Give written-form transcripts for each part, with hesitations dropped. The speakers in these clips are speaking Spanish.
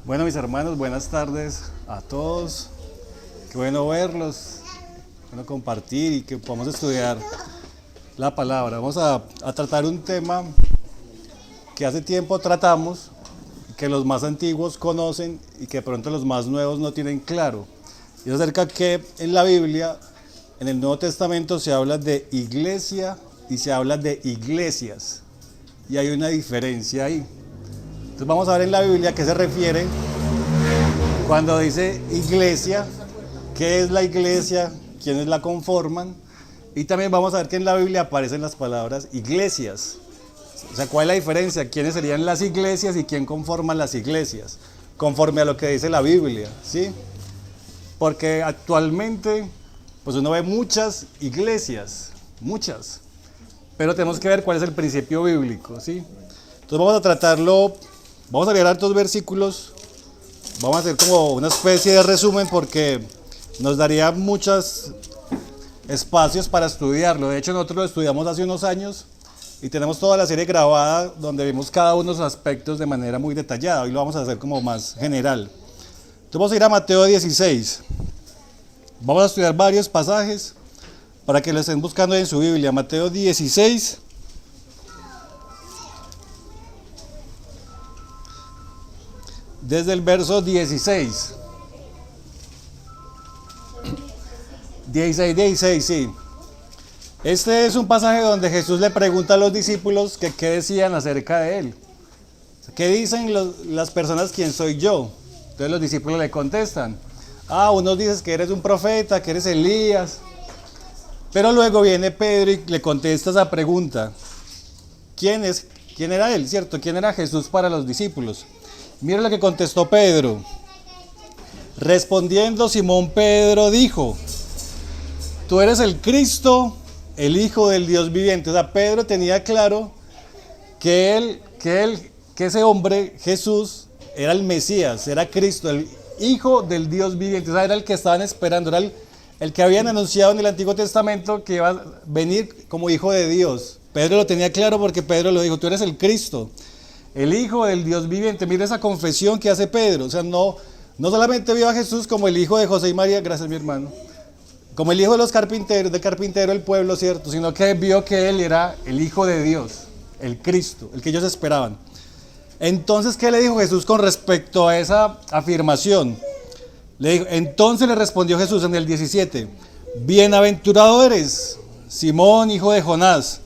Bueno, mis hermanos, buenas tardes a todos. Qué bueno verlos, bueno compartir y que podamos estudiar la palabra. Vamos a tratar un tema que hace tiempo tratamos, que los más antiguos conocen y que de pronto los más nuevos no tienen claro. Y es acerca que en la Biblia, en el Nuevo Testamento, se habla de iglesia y se habla de iglesias. Y hay una diferencia ahí. Entonces vamos a ver en la Biblia a qué se refiere cuando dice iglesia, qué es la iglesia, quiénes la conforman. Y también vamos a ver que en la Biblia aparecen las palabras iglesias. O sea, ¿cuál es la diferencia? ¿Quiénes serían las iglesias y quién conforma las iglesias? Conforme a lo que dice la Biblia, ¿sí? Porque actualmente, pues uno ve muchas iglesias, muchas. Pero tenemos que ver cuál es el principio bíblico, ¿sí? Entonces vamos a tratarlo, vamos a leer hartos versículos, vamos a hacer como una especie de resumen porque nos daría muchos espacios para estudiarlo. De hecho, nosotros lo estudiamos hace unos años y tenemos toda la serie grabada donde vimos cada uno de los aspectos de manera muy detallada. Hoy lo vamos a hacer como más general. Entonces vamos a ir a Mateo 16. Vamos a estudiar varios pasajes para que lo estén buscando en su Biblia. Mateo 16. Desde el verso 16. 16, sí. Este es un pasaje donde Jesús le pregunta a los discípulos que qué decían acerca de él. ¿Qué dicen las personas quién soy yo? Entonces los discípulos le contestan. Unos dicen que eres un profeta, que eres Elías. Pero luego viene Pedro y le contesta esa pregunta. ¿Quién era él, cierto? ¿Quién era Jesús para los discípulos? Mira lo que contestó Pedro. Respondiendo Simón Pedro dijo: tú eres el Cristo, el Hijo del Dios viviente. O sea, Pedro tenía claro que ese hombre, Jesús, era el Mesías, era Cristo, el Hijo del Dios viviente. O sea, era el que estaban esperando, era el que habían anunciado en el Antiguo Testamento que iba a venir como Hijo de Dios. Pedro lo tenía claro porque Pedro lo dijo: tú eres el Cristo, el Hijo del Dios viviente. Mira esa confesión que hace Pedro. O sea, no solamente vio a Jesús como el hijo de José y María, gracias mi hermano, como el hijo de los carpinteros, del carpintero del pueblo, cierto, sino que vio que él era el Hijo de Dios, el Cristo, el que ellos esperaban. Entonces, ¿qué le dijo Jesús con respecto a esa afirmación? Entonces le respondió Jesús en el 17: bienaventurado eres, Simón, hijo de Jonás,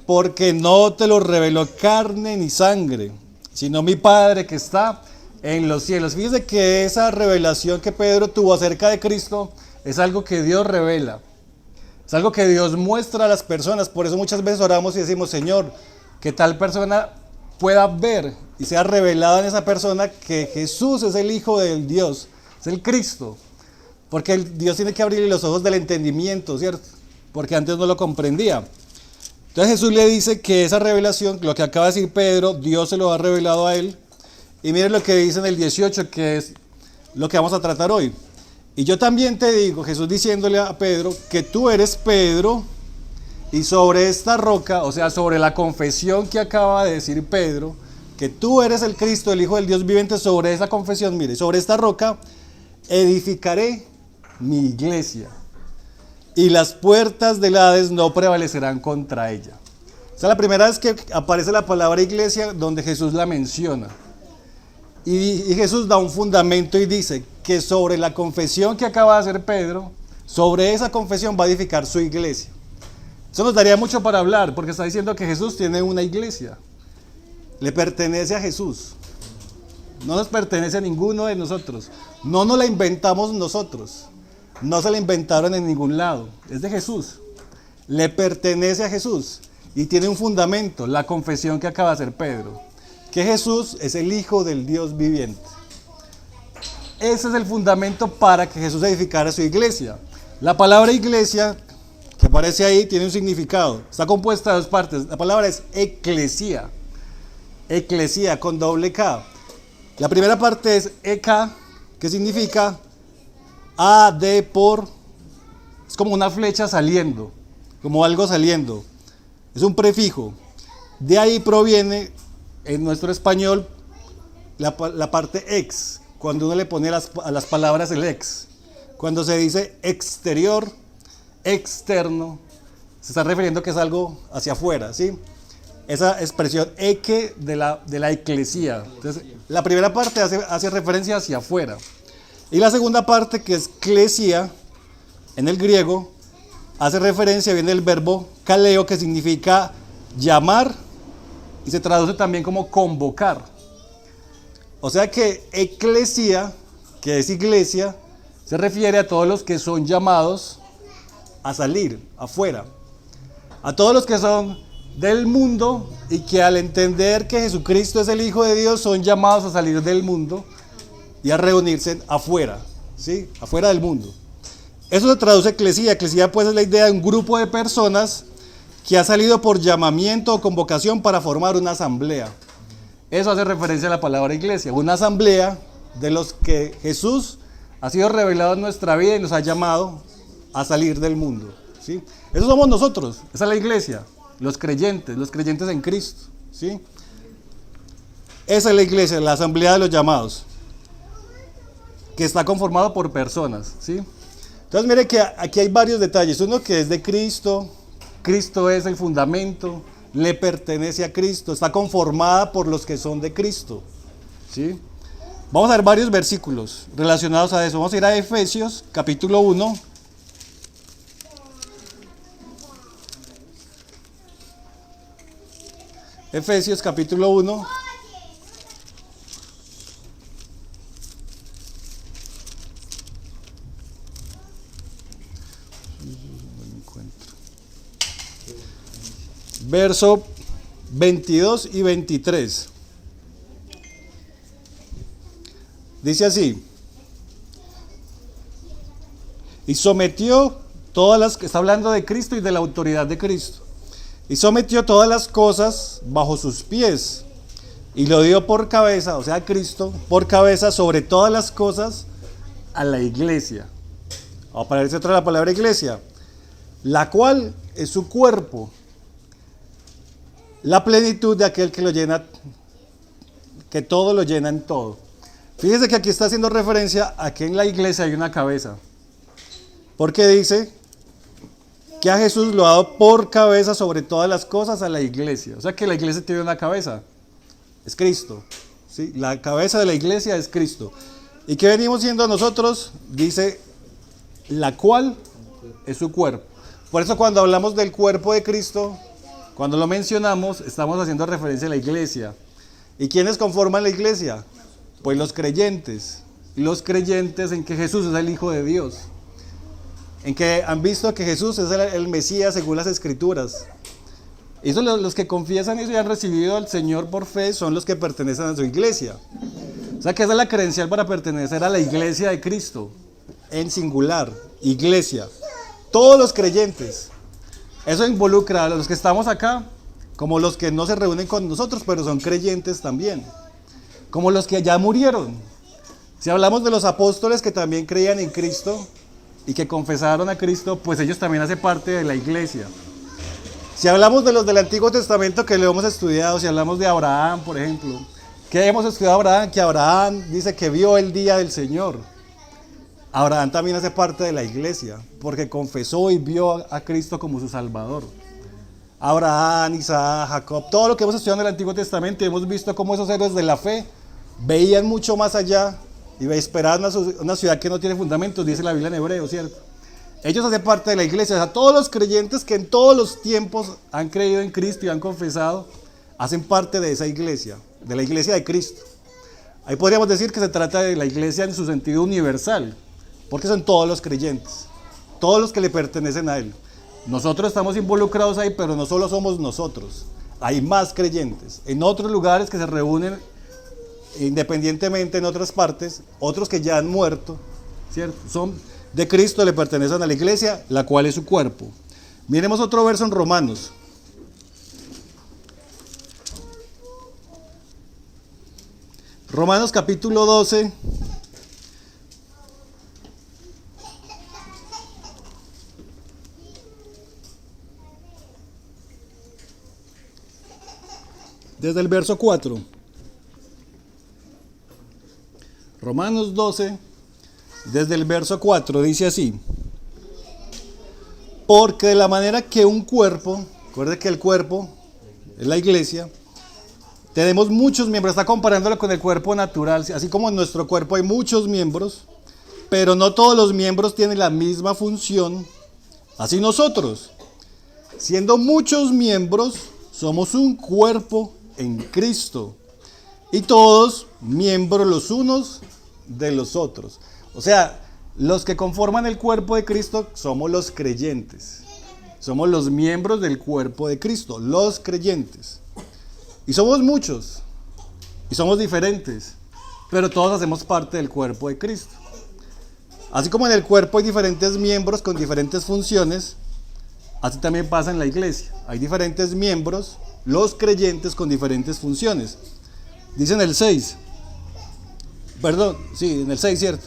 porque no te lo reveló carne ni sangre, sino mi Padre que está en los cielos. Fíjese que esa revelación que Pedro tuvo acerca de Cristo es algo que Dios revela, es algo que Dios muestra a las personas. Por eso muchas veces oramos y decimos: Señor, que tal persona pueda ver y sea revelada en esa persona que Jesús es el Hijo del Dios, es el Cristo. Porque Dios tiene que abrirle los ojos del entendimiento, ¿cierto? Porque antes no lo comprendía. Entonces Jesús le dice que esa revelación, lo que acaba de decir Pedro, Dios se lo ha revelado a él. Y miren lo que dice en el 18, que es lo que vamos a tratar hoy. Y yo también te digo, Jesús diciéndole a Pedro, que tú eres Pedro, y sobre esta roca, o sea, sobre la confesión que acaba de decir Pedro, que tú eres el Cristo, el Hijo del Dios viviente, sobre esa confesión, mire, sobre esta roca edificaré mi iglesia, y las puertas del Hades no prevalecerán contra ella. Esa es la primera vez que aparece la palabra iglesia donde Jesús la menciona. Y Jesús da un fundamento y dice que sobre la confesión que acaba de hacer Pedro, sobre esa confesión va a edificar su iglesia. Eso nos daría mucho para hablar, porque está diciendo que Jesús tiene una iglesia. Le pertenece a Jesús. No nos pertenece a ninguno de nosotros. No nos la inventamos nosotros. No se la inventaron en ningún lado. Es de Jesús. Le pertenece a Jesús. Y tiene un fundamento, la confesión que acaba de hacer Pedro. Que Jesús es el Hijo del Dios viviente. Ese es el fundamento para que Jesús edificara su iglesia. La palabra iglesia que aparece ahí tiene un significado. Está compuesta de dos partes. La palabra es eclesía. Eclesía con doble K. La primera parte es eka, que significa por. Es como una flecha saliendo, como algo saliendo. Es un prefijo. De ahí proviene en nuestro español la parte ex, cuando uno le pone a las palabras el ex. Cuando se dice exterior, externo, se está refiriendo que es algo hacia afuera, ¿sí? Esa expresión eke de la eclesía. Entonces, la primera parte hace referencia hacia afuera. Y la segunda parte, que es klesia, en el griego, hace referencia, viene del verbo kaleo, que significa llamar, y se traduce también como convocar. O sea que eclesia, que es iglesia, se refiere a todos los que son llamados a salir afuera. A todos los que son del mundo y que al entender que Jesucristo es el Hijo de Dios son llamados a salir del mundo y a reunirse afuera, ¿sí? Afuera del mundo. Eso se traduce eclesía. Eclesía pues es la idea de un grupo de personas que ha salido por llamamiento o convocación para formar una asamblea. Eso hace referencia a la palabra iglesia, una asamblea de los que Jesús ha sido revelado en nuestra vida y nos ha llamado a salir del mundo, ¿sí? Eso somos nosotros, esa es la iglesia, los creyentes en Cristo, ¿sí? Esa es la iglesia, la asamblea de los llamados, que está conformado por personas, ¿sí? Entonces mire que aquí hay varios detalles. Uno, que es de Cristo, Cristo es el fundamento, le pertenece a Cristo, está conformada por los que son de Cristo, ¿sí? Vamos a ver varios versículos relacionados a eso. Vamos a ir a Efesios capítulo 1. Efesios capítulo 1. Verso 22 y 23. Dice así: y sometió todas las, está hablando de Cristo y de la autoridad de Cristo, y sometió todas las cosas bajo sus pies, y lo dio por cabeza, o sea, Cristo, por cabeza sobre todas las cosas a la iglesia. Aparece otra la palabra iglesia, la cual es su cuerpo, la plenitud de aquel que lo llena, que todo lo llena en todo. Fíjese que aquí está haciendo referencia a que en la iglesia hay una cabeza, porque dice que a Jesús lo ha dado por cabeza sobre todas las cosas a la iglesia. O sea que la iglesia tiene una cabeza, es Cristo, ¿sí? La cabeza de la iglesia es Cristo. ¿Y qué venimos siendo nosotros? Dice, la cual es su cuerpo. Por eso cuando hablamos del cuerpo de Cristo, cuando lo mencionamos, estamos haciendo referencia a la iglesia. ¿Y quiénes conforman la iglesia? Pues los creyentes en que Jesús es el Hijo de Dios, en que han visto que Jesús es el Mesías según las Escrituras. Y eso, los que confiesan eso y han recibido al Señor por fe son los que pertenecen a su iglesia. O sea que esa es la credencial para pertenecer a la iglesia de Cristo, en singular, iglesia. Todos los creyentes. Eso involucra a los que estamos acá, como los que no se reúnen con nosotros, pero son creyentes también, como los que ya murieron. Si hablamos de los apóstoles que también creían en Cristo y que confesaron a Cristo, pues ellos también hacen parte de la iglesia. Si hablamos de los del Antiguo Testamento que lo hemos estudiado, si hablamos de Abraham, por ejemplo, ¿qué hemos estudiado Abraham? Que Abraham dice que vio el día del Señor. Abraham también hace parte de la iglesia, porque confesó y vio a Cristo como su Salvador. Abraham, Isaac, Jacob, todo lo que hemos estudiado en el Antiguo Testamento, hemos visto cómo esos héroes de la fe veían mucho más allá y esperaban una ciudad que no tiene fundamentos, dice la Biblia en hebreo, ¿cierto? Ellos hacen parte de la iglesia. O sea, todos los creyentes que en todos los tiempos han creído en Cristo y han confesado, hacen parte de esa iglesia, de la iglesia de Cristo. Ahí podríamos decir que se trata de la iglesia en su sentido universal, porque son todos los creyentes, todos los que le pertenecen a Él. Nosotros estamos involucrados ahí, pero no solo somos nosotros, hay más creyentes en otros lugares que se reúnen independientemente en otras partes, otros que ya han muerto, ¿cierto? Son de Cristo, le pertenecen a la iglesia, la cual es su cuerpo. Miremos otro verso en Romanos. Romanos capítulo 12. Desde el verso 4. Romanos 12, desde el verso 4, dice así: porque de la manera que un cuerpo, recuerde que el cuerpo es la iglesia, tenemos muchos miembros, está comparándolo con el cuerpo natural, así como en nuestro cuerpo hay muchos miembros, pero no todos los miembros tienen la misma función, así nosotros, siendo muchos miembros, somos un cuerpo en Cristo, y todos miembros los unos de los otros. O sea, los que conforman el cuerpo de Cristo somos los creyentes. Somos los miembros del cuerpo de Cristo, los creyentes. Y somos muchos, y somos diferentes, pero todos hacemos parte del cuerpo de Cristo. Así como en el cuerpo hay diferentes miembros con diferentes funciones, así también pasa en la iglesia. Hay diferentes miembros, los creyentes, con diferentes funciones. Dice en el 6, perdón, sí, en el 6, ¿cierto?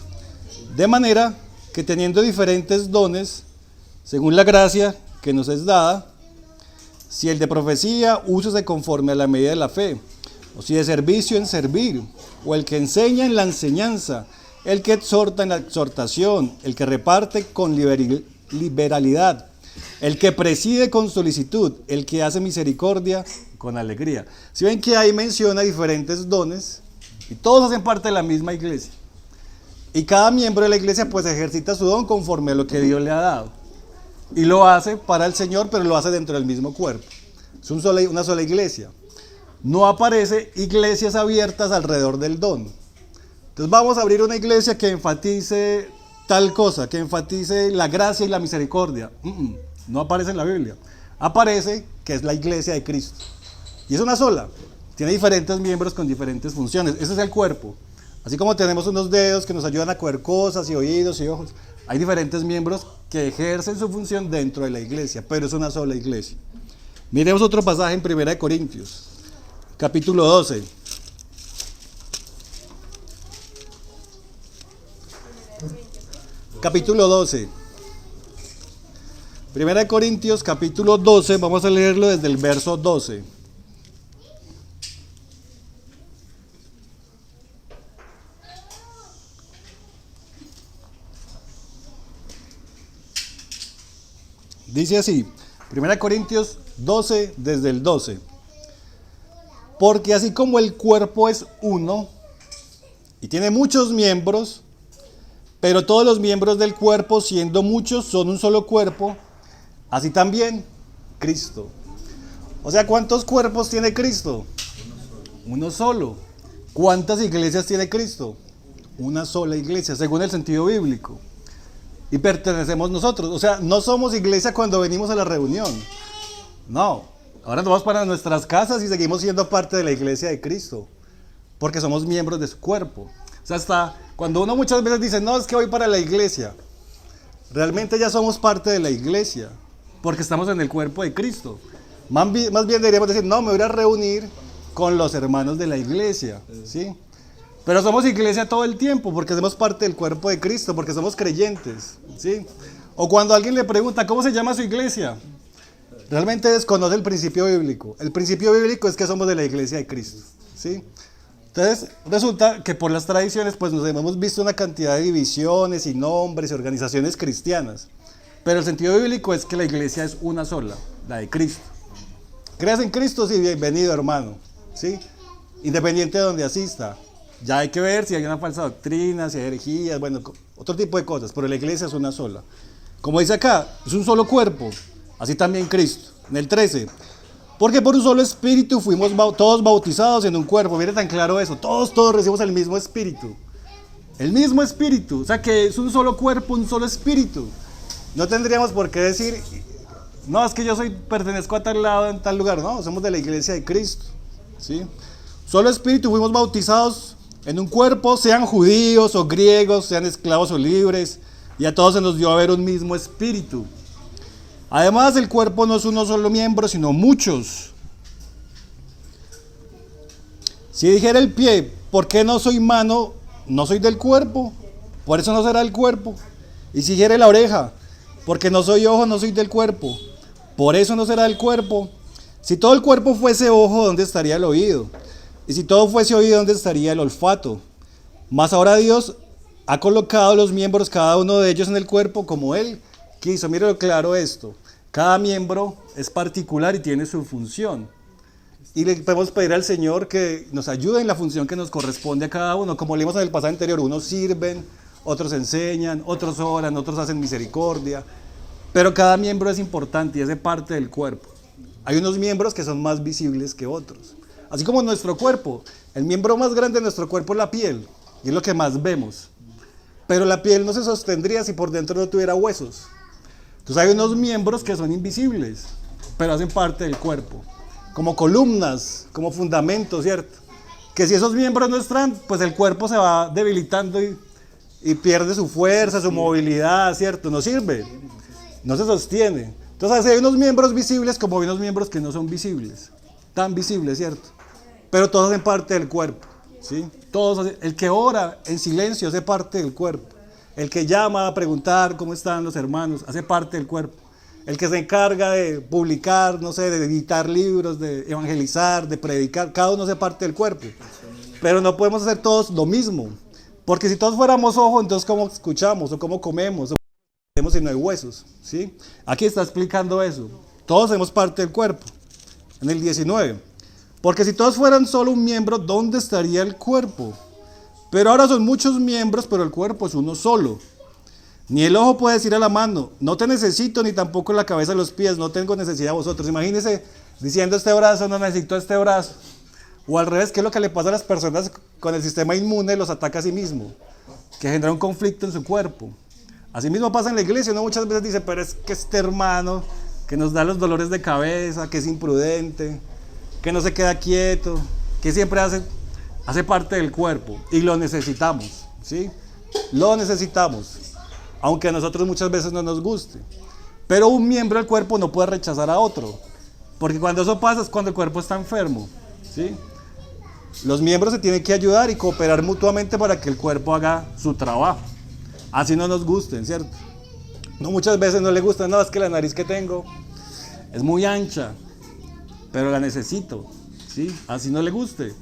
De manera que teniendo diferentes dones, según la gracia que nos es dada, si el de profecía, úsese conforme a la medida de la fe, o si de servicio, en servir, o el que enseña, en la enseñanza, el que exhorta, en la exhortación, el que reparte con liberalidad, el que preside con solicitud, el que hace misericordia con alegría. Si ven que ahí menciona diferentes dones, y todos hacen parte de la misma iglesia. Y cada miembro de la iglesia pues ejercita su don conforme a lo que Dios le ha dado. Y lo hace para el Señor, pero lo hace dentro del mismo cuerpo. Es una sola iglesia. No aparece iglesias abiertas alrededor del don. Entonces vamos a abrir una iglesia que enfatice tal cosa, que enfatice la gracia y la misericordia. No aparece en la Biblia. Aparece que es la iglesia de Cristo. Y es una sola. Tiene diferentes miembros con diferentes funciones. Ese es el cuerpo. Así como tenemos unos dedos que nos ayudan a coger cosas y oídos y ojos, hay diferentes miembros que ejercen su función dentro de la iglesia, pero es una sola iglesia. Miremos otro pasaje en 1 Corintios, capítulo 12. Capítulo 12. 1 Corintios, capítulo 12, vamos a leerlo desde el verso 12. Dice así, 1 Corintios 12, desde el 12. Porque así como el cuerpo es uno y tiene muchos miembros, pero todos los miembros del cuerpo, siendo muchos, son un solo cuerpo, así también Cristo. O sea, ¿cuántos cuerpos tiene Cristo? Uno solo. ¿Cuántas iglesias tiene Cristo? Una sola iglesia, según el sentido bíblico. Y pertenecemos nosotros, o sea, no somos iglesia cuando venimos a la reunión, no, ahora nos vamos para nuestras casas y seguimos siendo parte de la iglesia de Cristo, porque somos miembros de su cuerpo. O sea, hasta cuando uno muchas veces dice, no, es que voy para la iglesia, realmente ya somos parte de la iglesia, porque estamos en el cuerpo de Cristo. Más bien deberíamos decir, no, me voy a reunir con los hermanos de la iglesia, ¿sí? Pero somos iglesia todo el tiempo porque somos parte del cuerpo de Cristo, porque somos creyentes, ¿sí? O cuando alguien le pregunta, ¿cómo se llama su iglesia? Realmente desconoce el principio bíblico. El principio bíblico es que somos de la iglesia de Cristo, ¿sí? Entonces, resulta que por las tradiciones, pues nos hemos visto una cantidad de divisiones y nombres y organizaciones cristianas. Pero el sentido bíblico es que la iglesia es una sola, la de Cristo. ¿Crees en Cristo? Sí, bienvenido, hermano, ¿sí? Independiente de donde asista. Ya hay que ver si hay una falsa doctrina, si hay herejías, bueno, otro tipo de cosas, pero la iglesia es una sola. Como dice acá, es un solo cuerpo, así también Cristo. En el 13, porque por un solo espíritu fuimos todos bautizados en un cuerpo. Mire tan claro eso, todos recibimos el mismo espíritu. El mismo espíritu, o sea que es un solo cuerpo, un solo espíritu. No tendríamos por qué decir, no, es que yo pertenezco a tal lado, en tal lugar. No, somos de la iglesia de Cristo, ¿sí? Solo espíritu fuimos bautizados en un cuerpo, sean judíos o griegos, sean esclavos o libres, y a todos se nos dio a ver un mismo espíritu. Además, el cuerpo no es uno solo miembro, sino muchos. Si dijera el pie, ¿por qué no soy mano? No soy del cuerpo, por eso no será el cuerpo. Y si dijera la oreja, porque no soy ojo, no soy del cuerpo, por eso no será el cuerpo. Si todo el cuerpo fuese ojo, ¿dónde estaría el oído? Y si todo fuese oído, ¿dónde estaría el olfato? Mas ahora Dios ha colocado los miembros, cada uno de ellos en el cuerpo como Él quiso. Mire lo claro esto. Cada miembro es particular y tiene su función. Y le podemos pedir al Señor que nos ayude en la función que nos corresponde a cada uno. Como leímos en el pasaje anterior, unos sirven, otros enseñan, otros oran, otros hacen misericordia. Pero cada miembro es importante y hace parte del cuerpo. Hay unos miembros que son más visibles que otros. Así como nuestro cuerpo. El miembro más grande de nuestro cuerpo es la piel. Y es lo que más vemos. Pero la piel no se sostendría si por dentro no tuviera huesos. Entonces hay unos miembros que son invisibles, pero hacen parte del cuerpo. Como columnas, como fundamentos, ¿cierto? Que si esos miembros no están, pues el cuerpo se va debilitando y pierde su fuerza, su movilidad, ¿cierto? No sirve, no se sostiene. Entonces hay unos miembros visibles como hay unos miembros que no son visibles, tan visibles, ¿cierto? Pero todos hacen parte del cuerpo, ¿sí? El que ora en silencio hace parte del cuerpo. El que llama a preguntar cómo están los hermanos hace parte del cuerpo. El que se encarga de publicar, no sé, de editar libros, de evangelizar, de predicar, cada uno hace parte del cuerpo. Pero no podemos hacer todos lo mismo. Porque si todos fuéramos ojos, entonces ¿cómo escuchamos o cómo comemos? O comemos si no hay huesos, ¿sí? Aquí está explicando eso. Todos hacemos parte del cuerpo. En el 19. Porque si todos fueran solo un miembro, ¿dónde estaría el cuerpo? Pero ahora son muchos miembros, pero el cuerpo es uno solo. Ni el ojo puede decir a la mano, no te necesito, ni tampoco la cabeza y los pies, no tengo necesidad de vosotros. Imagínense diciendo este brazo, no necesito este brazo. O al revés, ¿qué es lo que le pasa a las personas con el sistema inmune? Los ataca a sí mismo, que genera un conflicto en su cuerpo. Así mismo pasa en la iglesia, uno muchas veces dice, pero es que este hermano que nos da los dolores de cabeza, que es imprudente, que no se queda quieto, que siempre hace parte del cuerpo y lo necesitamos, ¿sí? Lo necesitamos, aunque a nosotros muchas veces no nos guste. Pero un miembro del cuerpo no puede rechazar a otro, porque cuando eso pasa es cuando el cuerpo está enfermo, ¿sí? Los miembros se tienen que ayudar y cooperar mutuamente para que el cuerpo haga su trabajo, así no nos gusten, ¿cierto? No, muchas veces no le gusta, no, es que la nariz que tengo es muy ancha, pero la necesito, ¿sí? Así no le guste.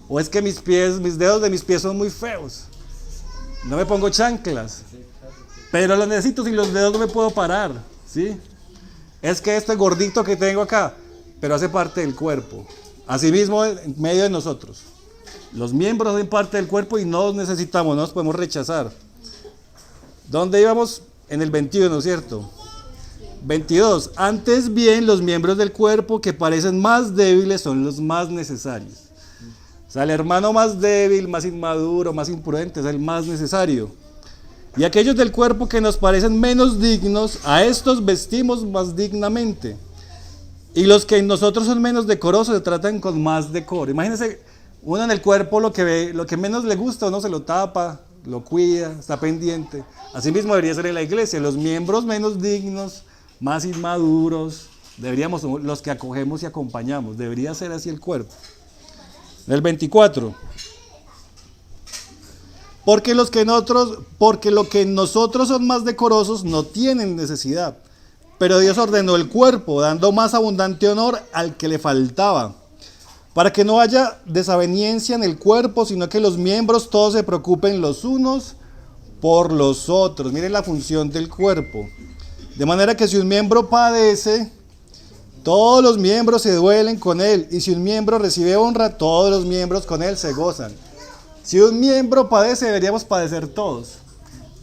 O es que mis dedos de mis pies son muy feos. No me pongo chanclas. Pero lo necesito si los dedos no me puedo parar, ¿sí? Es que este gordito que tengo acá, pero hace parte del cuerpo. Asimismo, en medio de nosotros. Los miembros hacen parte del cuerpo y no los necesitamos, no los podemos rechazar. ¿Dónde íbamos? En el 21, ¿cierto? 22. Antes bien, los miembros del cuerpo que parecen más débiles son los más necesarios. O sea, el hermano más débil, más inmaduro, más imprudente es el más necesario. Y aquellos del cuerpo que nos parecen menos dignos, a estos vestimos más dignamente. Y los que en nosotros son menos decorosos se tratan con más decoro. Imagínense, uno en el cuerpo lo que menos le gusta, uno se lo tapa, lo cuida, está pendiente. Así mismo debería ser en la iglesia. Los miembros menos dignos, más inmaduros, deberíamos ser los que acogemos y acompañamos. Debería ser así el cuerpo. El 24. Porque lo que en nosotros son más decorosos no tienen necesidad. Pero Dios ordenó el cuerpo, dando más abundante honor al que le faltaba. Para que no haya desaveniencia en el cuerpo, sino que los miembros todos se preocupen los unos por los otros. Miren la función del cuerpo. De manera que si un miembro padece, todos los miembros se duelen con él, y si un miembro recibe honra, todos los miembros con él se gozan. Si un miembro padece, deberíamos padecer todos.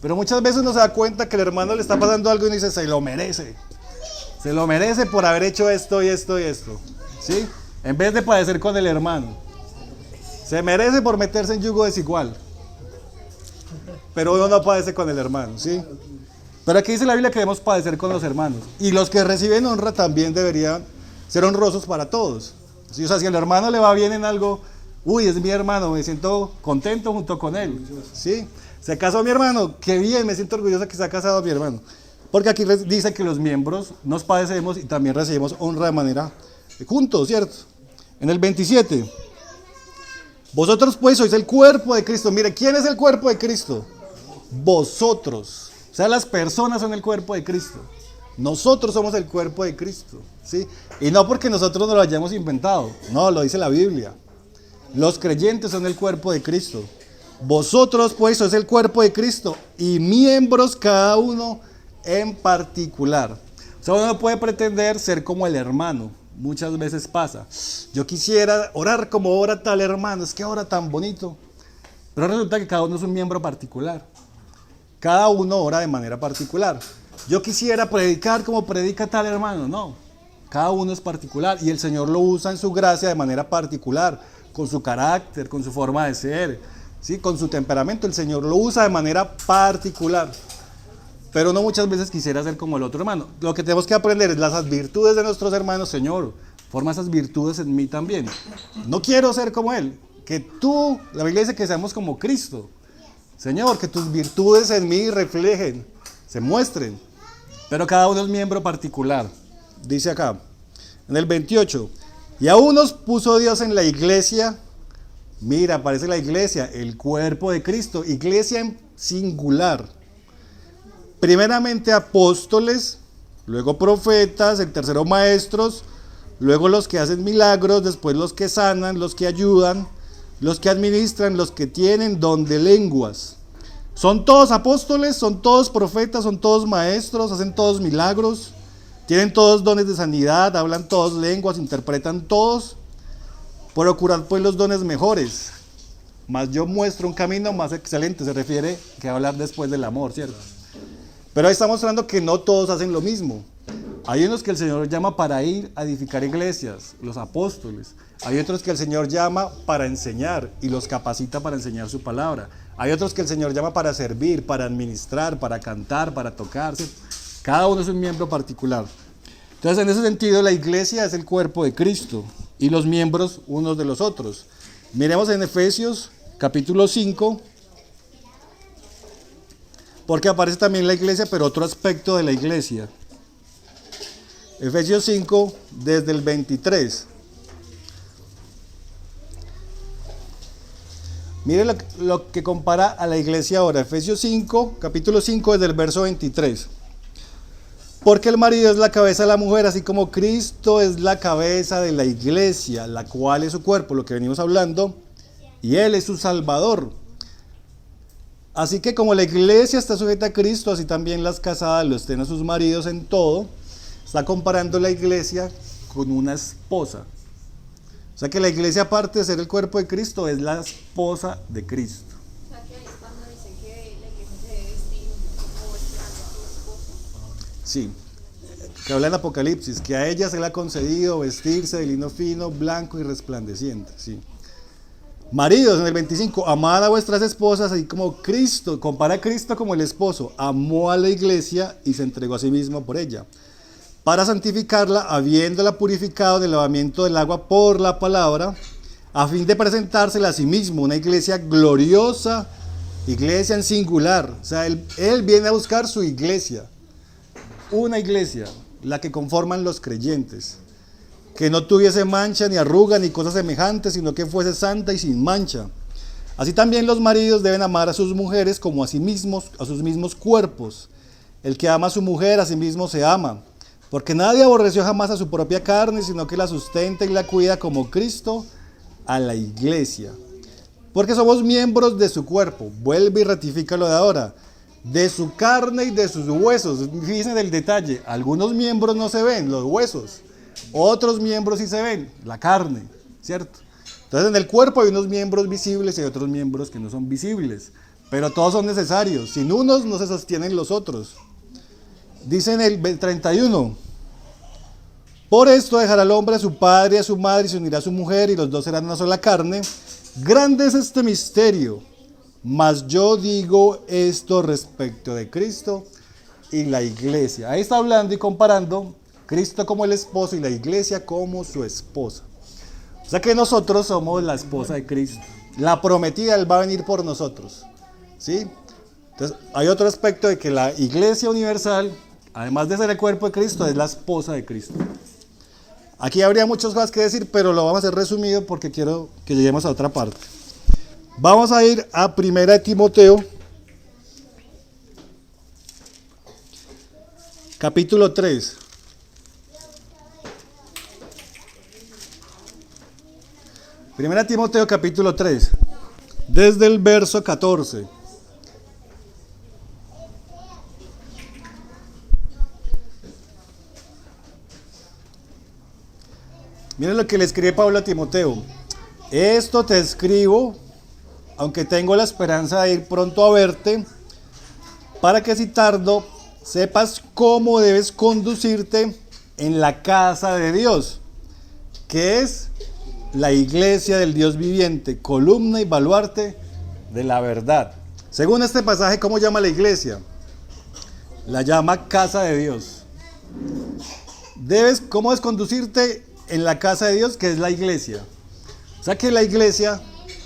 Pero muchas veces uno se da cuenta que el hermano le está pasando algo y uno dice, se lo merece. Se lo merece por haber hecho esto y esto y esto. ¿Sí? En vez de padecer con el hermano. Se merece por meterse en yugo desigual. Pero uno no padece con el hermano, ¿sí? Pero aquí dice la Biblia que debemos padecer con los hermanos. Y los que reciben honra también deberían ser honrosos para todos. ¿Sí? O sea, si al hermano le va bien en algo, uy, es mi hermano, me siento contento junto con él. ¿Sí? Se casó mi hermano, qué bien, me siento orgulloso que se ha casado mi hermano. Porque aquí dice que los miembros nos padecemos y también recibimos honra de manera juntos, ¿cierto? En el 27. Vosotros pues sois el cuerpo de Cristo. Mire, ¿quién es el cuerpo de Cristo? Vosotros. O sea, las personas son el cuerpo de Cristo. Nosotros somos el cuerpo de Cristo, ¿sí? Y no porque nosotros no lo hayamos inventado. No, lo dice la Biblia. Los creyentes son el cuerpo de Cristo. Vosotros pues sois el cuerpo de Cristo y miembros cada uno en particular. O sea, uno no puede pretender ser como el hermano. Muchas veces pasa. Yo quisiera orar como ora tal hermano, es que ora tan bonito. Pero resulta que cada uno es un miembro particular. Cada uno ora de manera particular. Yo quisiera predicar como predica tal hermano, no. Cada uno es particular y el Señor lo usa en su gracia de manera particular, con su carácter, con su forma de ser, ¿sí? Con su temperamento. El Señor lo usa de manera particular. Pero no muchas veces quisiera ser como el otro hermano. Lo que tenemos que aprender es las virtudes de nuestros hermanos. Señor, forma esas virtudes en mí también. No quiero ser como Él. Que tú, la Biblia dice que seamos como Cristo. Señor, que tus virtudes en mí reflejen, se muestren. Pero cada uno es miembro particular. Dice acá, en el 28. Y a unos puso Dios en la iglesia. Mira, aparece la iglesia, el cuerpo de Cristo. Iglesia en singular. Primeramente apóstoles, luego profetas, el tercero maestros, luego los que hacen milagros, después los que sanan, los que ayudan, los que administran, los que tienen don de lenguas. Son todos apóstoles, son todos profetas, son todos maestros, hacen todos milagros, tienen todos dones de sanidad, hablan todos lenguas, interpretan todos. Procurad pues los dones mejores, mas yo muestro un camino más excelente. Se refiere que va a hablar después del amor, ¿cierto? Pero ahí está mostrando que no todos hacen lo mismo. Hay unos que el Señor llama para ir a edificar iglesias, los apóstoles. Hay otros que el Señor llama para enseñar y los capacita para enseñar su palabra. Hay otros que el Señor llama para servir, para administrar, para cantar, para tocar, ¿sí? Cada uno es un miembro particular. Entonces, en ese sentido, la iglesia es el cuerpo de Cristo y los miembros unos de los otros. Miremos en Efesios capítulo 5. Porque aparece también la iglesia, pero otro aspecto de la iglesia. Efesios 5, desde el 23. Mire lo que compara a la iglesia ahora. Efesios 5, capítulo 5, desde el verso 23. Porque el marido es la cabeza de la mujer, así como Cristo es la cabeza de la iglesia, la cual es su cuerpo, lo que venimos hablando, y Él es su Salvador. Así que como la iglesia está sujeta a Cristo, así también las casadas lo estén a sus maridos en todo. Está comparando la iglesia con una esposa. O sea que la iglesia, aparte de ser el cuerpo de Cristo, es la esposa de Cristo. O sea que ahí es cuando dice que la iglesia se debe vestir como esperando a su esposo. Sí, que habla en Apocalipsis, que a ella se le ha concedido vestirse de lino fino, blanco y resplandeciente. Sí. Maridos, en el 25, amad a vuestras esposas, así como Cristo, compara a Cristo como el esposo, amó a la iglesia y se entregó a sí mismo por ella, para santificarla, habiéndola purificado en el lavamiento del agua por la palabra, a fin de presentársela a sí mismo, una iglesia gloriosa, iglesia en singular. O sea, él viene a buscar su iglesia, una iglesia, la que conforman los creyentes, que no tuviese mancha ni arruga ni cosas semejantes, sino que fuese santa y sin mancha. Así también los maridos deben amar a sus mujeres como a sí mismos, a sus mismos cuerpos. El que ama a su mujer a sí mismo se ama, porque nadie aborreció jamás a su propia carne, sino que la sustenta y la cuida como Cristo a la iglesia. Porque somos miembros de su cuerpo. Vuelve y ratifica lo de ahora. De su carne y de sus huesos. Fíjense del detalle. Algunos miembros no se ven, los huesos. Otros miembros sí se ven, la carne, ¿cierto? Entonces en el cuerpo hay unos miembros visibles y hay otros miembros que no son visibles. Pero todos son necesarios. Sin unos no se sostienen los otros. Dice en el 31. Por esto dejará el hombre a su padre y a su madre y se unirá a su mujer y los dos serán una sola carne. Grande es este misterio. Mas yo digo esto respecto de Cristo y la iglesia. Ahí está hablando y comparando Cristo como el esposo y la iglesia como su esposa. O sea que nosotros somos la esposa de Cristo. La prometida, Él va a venir por nosotros. ¿Sí? Entonces, hay otro aspecto de que la iglesia universal, además de ser el cuerpo de Cristo, es la esposa de Cristo. Aquí habría muchas cosas que decir, pero lo vamos a hacer resumido porque quiero que lleguemos a otra parte. Vamos a ir a 1 Timoteo, capítulo 3. Primera Timoteo capítulo 3. desde el verso 14. Miren lo que le escribe Pablo a Timoteo. Esto te escribo, aunque tengo la esperanza de ir pronto a verte, para que si tardo sepas cómo debes conducirte en la casa de Dios, que es la iglesia del Dios viviente, columna y baluarte de la verdad. Según este pasaje, ¿cómo llama la iglesia? La llama casa de Dios. ¿Cómo debes conducirte en la casa de Dios, que es la iglesia? O sea que la iglesia,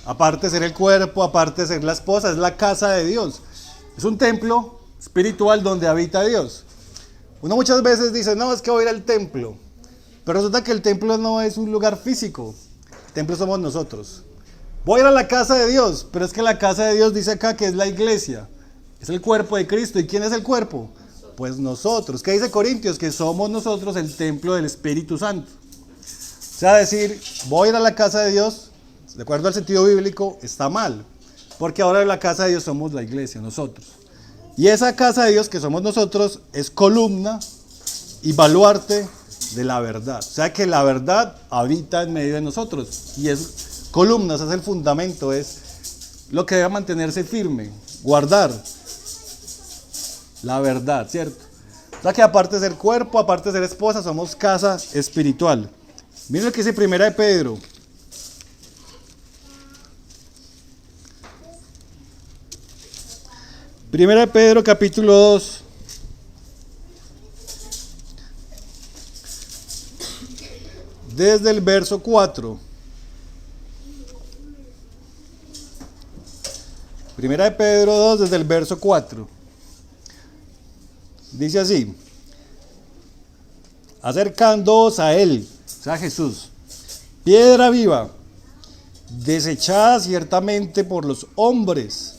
aparte de ser el cuerpo, aparte de ser la esposa, es la casa de Dios. Es un templo espiritual donde habita Dios. Uno muchas veces dice, no, es que voy a ir al templo. Pero resulta que el templo no es un lugar físico. El templo somos nosotros. Voy a ir a la casa de Dios, pero es que la casa de Dios dice acá que es la iglesia. Es el cuerpo de Cristo. ¿Y quién es el cuerpo? Pues nosotros. ¿Qué dice Corintios? Que somos nosotros el templo del Espíritu Santo. O sea, decir, voy a ir a la casa de Dios, de acuerdo al sentido bíblico, está mal. Porque ahora la casa de Dios somos la iglesia, nosotros. Y esa casa de Dios que somos nosotros es columna y baluarte de la verdad. O sea que la verdad habita en medio de nosotros. Y es columna, ese es el fundamento, es lo que debe mantenerse firme, guardar la verdad, ¿cierto? O sea que aparte de ser cuerpo, aparte de ser esposa, somos casa espiritual. Miren lo que dice Primera de Pedro. Primera de Pedro, capítulo 2. Desde el verso 4. Primera de Pedro 2, desde el verso 4. Dice así: acercándoos a él, o sea Jesús, piedra viva, desechada ciertamente por los hombres,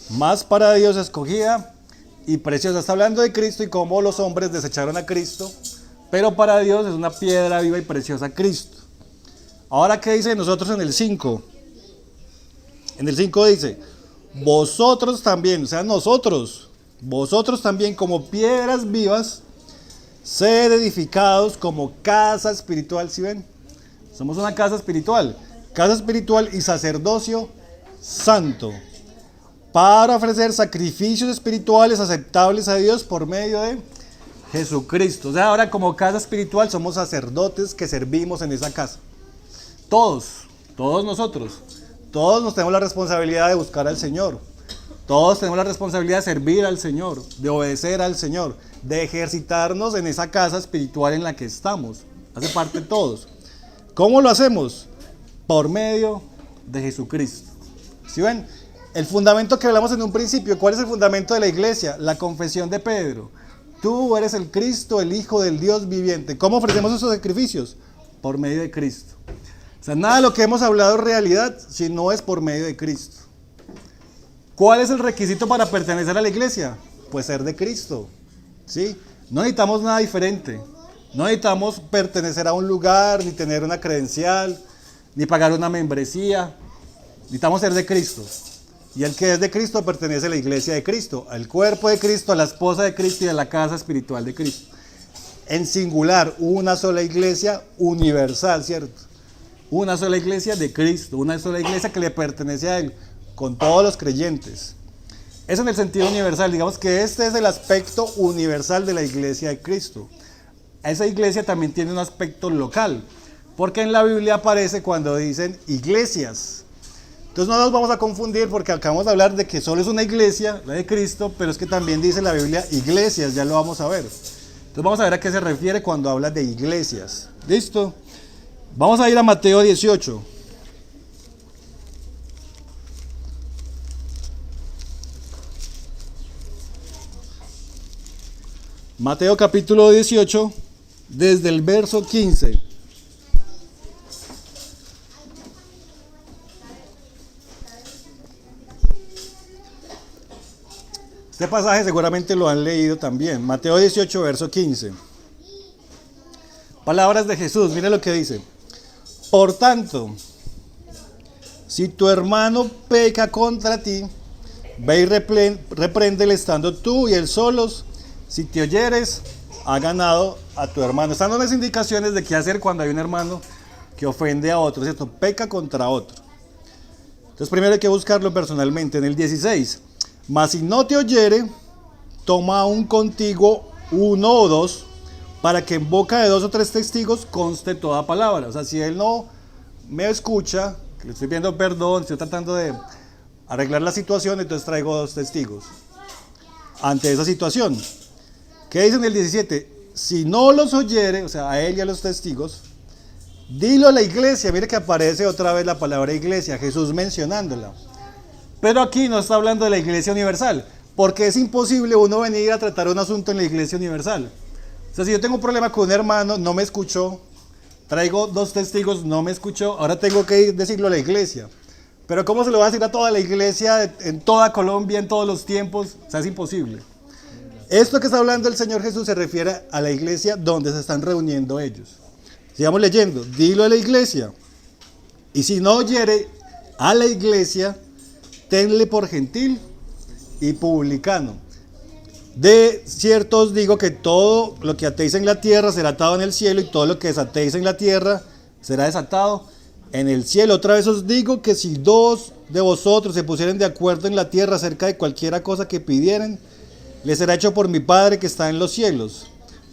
mas para Dios escogida y preciosa. Está hablando de Cristo y cómo los hombres desecharon a Cristo, pero para Dios es una piedra viva y preciosa Cristo. Ahora, ¿qué dice nosotros en el 5? En el 5 dice, vosotros también, o sea nosotros, vosotros también como piedras vivas, sed edificados como casa espiritual. ¿Sí ven? Somos una casa espiritual y sacerdocio santo, para ofrecer sacrificios espirituales aceptables a Dios por medio de Jesucristo. O sea, ahora como casa espiritual somos sacerdotes que servimos en esa casa. Todos nosotros, todos nos tenemos la responsabilidad de buscar al Señor. Todos tenemos la responsabilidad de servir al Señor, de obedecer al Señor, de ejercitarnos en esa casa espiritual en la que estamos. Hace parte de todos. ¿Cómo lo hacemos? Por medio de Jesucristo. ¿Sí ven? El fundamento que hablamos en un principio, ¿cuál es el fundamento de la iglesia? La confesión de Pedro. Tú eres el Cristo, el Hijo del Dios viviente. ¿Cómo ofrecemos esos sacrificios? Por medio de Cristo. O sea, nada de lo que hemos hablado es realidad si no es por medio de Cristo. ¿Cuál es el requisito para pertenecer a la iglesia? Pues ser de Cristo. ¿Sí? No necesitamos nada diferente. No necesitamos pertenecer a un lugar, ni tener una credencial, ni pagar una membresía. Necesitamos ser de Cristo. Y el que es de Cristo pertenece a la iglesia de Cristo, al cuerpo de Cristo, a la esposa de Cristo y a la casa espiritual de Cristo. En singular, una sola iglesia universal, ¿cierto? Una sola iglesia de Cristo, una sola iglesia que le pertenece a Él, con todos los creyentes. Eso en el sentido universal. Digamos que este es el aspecto universal de la iglesia de Cristo. Esa iglesia también tiene un aspecto local, porque en la Biblia aparece cuando dicen iglesias. Entonces no nos vamos a confundir porque acabamos de hablar de que solo es una iglesia, la de Cristo, pero es que también dice la Biblia iglesias, ya lo vamos a ver. Entonces vamos a ver a qué se refiere cuando habla de iglesias. ¿Listo? Vamos a ir a Mateo 18. Mateo capítulo 18, desde el verso 15. Este pasaje seguramente lo han leído también. Mateo 18, verso 15. Palabras de Jesús, mire lo que dice. Por tanto, si tu hermano peca contra ti, ve y repréndele estando tú y él solos. Si te oyeres, ha ganado a tu hermano. Están dando las indicaciones de qué hacer cuando hay un hermano que ofende a otro, ¿cierto? Peca contra otro. Entonces primero hay que buscarlo personalmente. En el 16, mas si no te oyere, toma aún contigo uno o dos, para que en boca de 2 o 3 testigos conste toda palabra. O sea, si él no me escucha, que le estoy pidiendo perdón, estoy tratando de arreglar la situación, entonces traigo 2 testigos ante esa situación. ¿Qué dice en el 17? Si no los oyere, o sea, a él y a los testigos, dilo a la iglesia. Mire que aparece otra vez la palabra iglesia, Jesús mencionándola. Pero aquí no está hablando de la iglesia universal, porque es imposible uno venir a tratar un asunto en la iglesia universal. O sea, si yo tengo un problema con un hermano, no me escuchó, traigo 2 testigos, no me escuchó, ahora tengo que ir decirlo a la iglesia. Pero ¿cómo se lo va a decir a toda la iglesia, en toda Colombia, en todos los tiempos? O sea, es imposible. Esto que está hablando el Señor Jesús se refiere a la iglesia donde se están reuniendo ellos. Sigamos leyendo. Dilo a la iglesia. Y si no oyere a la iglesia, tenle por gentil y publicano. De cierto os digo que todo lo que atéis en la tierra será atado en el cielo, y todo lo que desatéis en la tierra será desatado en el cielo. Otra vez os digo que si 2 de vosotros se pusieren de acuerdo en la tierra acerca de cualquiera cosa que pidieren, les será hecho por mi Padre que está en los cielos.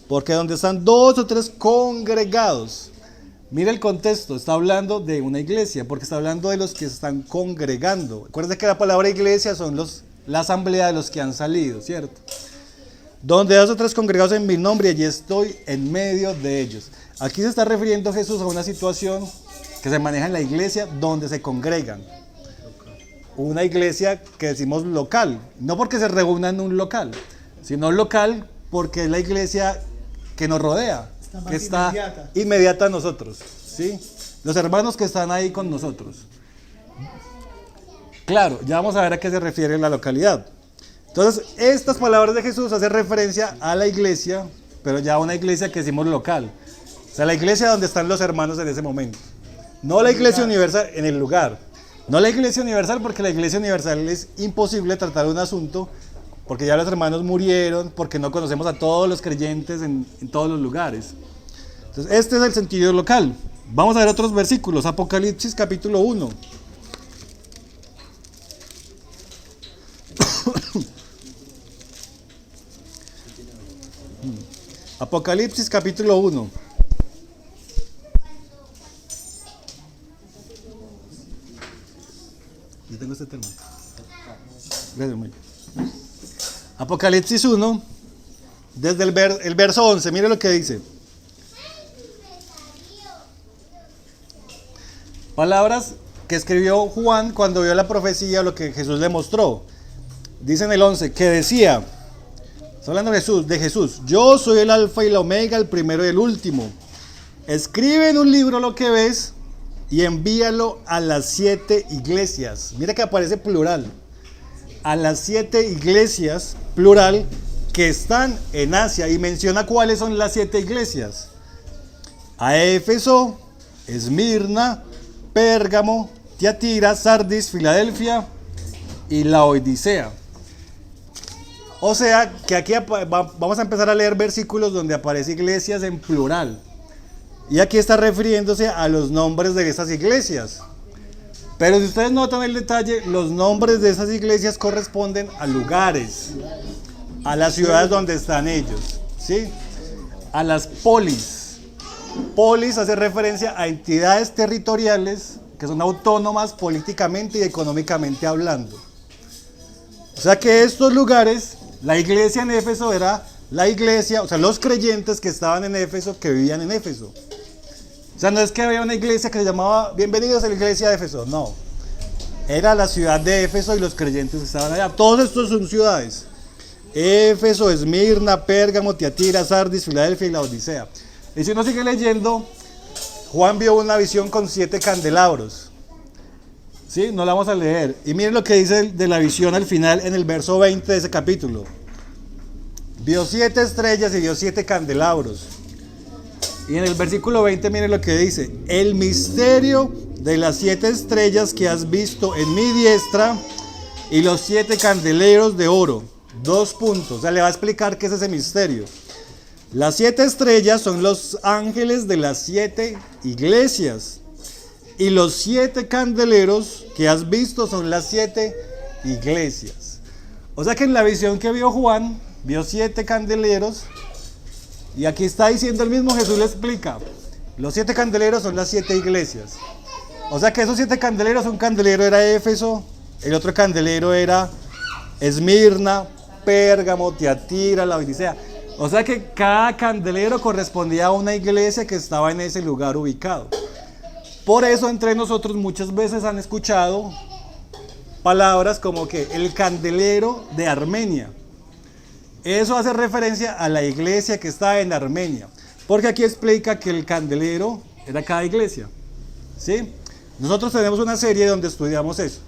Porque donde están 2 o 3 congregados, mira el contexto, está hablando de una iglesia, porque está hablando de los que se están congregando. Acuérdense que la palabra iglesia son la asamblea de los que han salido, ¿cierto? Donde 2 o 3 congregados en mi nombre, allí estoy en medio de ellos. Aquí se está refiriendo Jesús a una situación que se maneja en la iglesia donde se congregan. Una iglesia que decimos local, no porque se reúna en un local, sino local porque es la iglesia que nos rodea, que está inmediata a nosotros, ¿sí? Los hermanos que están ahí con nosotros. Claro, ya vamos a ver a qué se refiere la localidad. Entonces, estas palabras de Jesús hacen referencia a la iglesia, pero ya una iglesia que decimos local. O sea, la iglesia donde están los hermanos en ese momento. No la iglesia universal, en el lugar. No la iglesia universal, porque la iglesia universal es imposible tratar un asunto, porque ya los hermanos murieron, porque no conocemos a todos los creyentes en todos los lugares. Entonces, este es el sentido local. Vamos a ver otros versículos. Apocalipsis capítulo 1. Apocalipsis capítulo 1. Yo tengo este tema. Gracias, muy bien. Apocalipsis 1, desde el verso 11, mire lo que dice. Palabras que escribió Juan cuando vio la profecía, lo que Jesús le mostró. Dice en el 11, que decía, está hablando de Jesús, yo soy el alfa y la omega, el primero y el último. Escribe en un libro lo que ves y envíalo a las 7 iglesias. Mira que aparece plural. A las 7 iglesias, plural, que están en Asia. Y menciona cuáles son las 7 iglesias. A Éfeso, Esmirna, Pérgamo, Tiatira, Sardis, Filadelfia y Laodicea. O sea, que aquí vamos a empezar a leer versículos donde aparece iglesias en plural. Y aquí está refiriéndose a los nombres de esas iglesias. Pero si ustedes notan el detalle, los nombres de esas iglesias corresponden a lugares, a las ciudades donde están ellos, ¿sí? A las polis. Polis hace referencia a entidades territoriales que son autónomas políticamente y económicamente hablando. O sea que estos lugares, la iglesia en Éfeso era la iglesia, o sea, los creyentes que estaban en Éfeso, que vivían en Éfeso. O sea, no es que había una iglesia que se llamaba Bienvenidos a la iglesia de Éfeso, no. Era la ciudad de Éfeso y los creyentes que estaban allá. Todos estos son ciudades. Éfeso, Esmirna, Pérgamo, Tiatira, Sardis, Filadelfia y Laodicea. Y si uno sigue leyendo, Juan vio una visión con 7 candelabros. ¿Sí? No la vamos a leer. Y miren lo que dice de la visión al final en el verso 20 de ese capítulo. Vio 7 estrellas y vio 7 candelabros. Y en el versículo 20 miren lo que dice. El misterio de las 7 estrellas que has visto en mi diestra y los 7 candeleros de oro. 2 puntos. O sea, le va a explicar qué es ese misterio. Las 7 estrellas son los ángeles de las 7 iglesias. Y los 7 candeleros que has visto son las 7 iglesias. O sea que en la visión que vio Juan, vio 7 candeleros. Y aquí está diciendo el mismo Jesús, le explica. Los 7 candeleros son las 7 iglesias. O sea que esos 7 candeleros, un candelero era Éfeso, el otro candelero era Esmirna, Pérgamo, Tiatira, la Odisea. O sea que cada candelero correspondía a una iglesia que estaba en ese lugar ubicado. Por eso entre nosotros muchas veces han escuchado palabras como que el candelero de Armenia. Eso hace referencia a la iglesia que está en Armenia. Porque aquí explica que el candelero era cada iglesia. ¿Sí? Nosotros tenemos una serie donde estudiamos eso.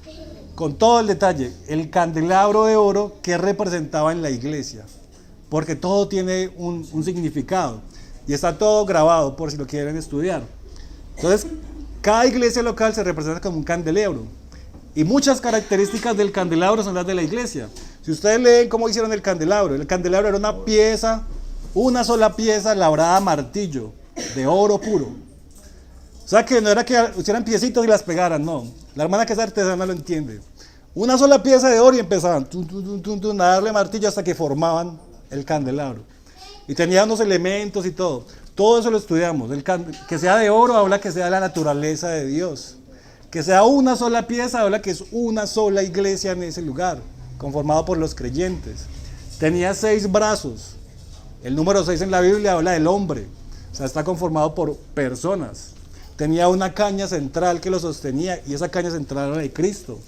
Con todo el detalle. El candelabro de oro que representaba en la iglesia. Porque todo tiene un significado. Y está todo grabado por si lo quieren estudiar. Entonces, cada iglesia local se representa como un candelabro. Y muchas características del candelabro son las de la iglesia. Si ustedes leen cómo hicieron el candelabro era una pieza, una sola pieza labrada a martillo, de oro puro. O sea que no era que hicieran piecitos y las pegaran, no. La hermana que es artesana lo entiende. Una sola pieza de oro y empezaban a darle martillo hasta que formaban el candelabro. Y tenía unos elementos y todo. Todo eso lo estudiamos. Que sea de oro habla que sea de la naturaleza de Dios. Que sea una sola pieza habla que es una sola iglesia en ese lugar, conformado por los creyentes. Tenía 6 brazos. El número 6 en la Biblia habla del hombre. O sea, está conformado por personas. Tenía una caña central que lo sostenía y esa caña central era de Cristo.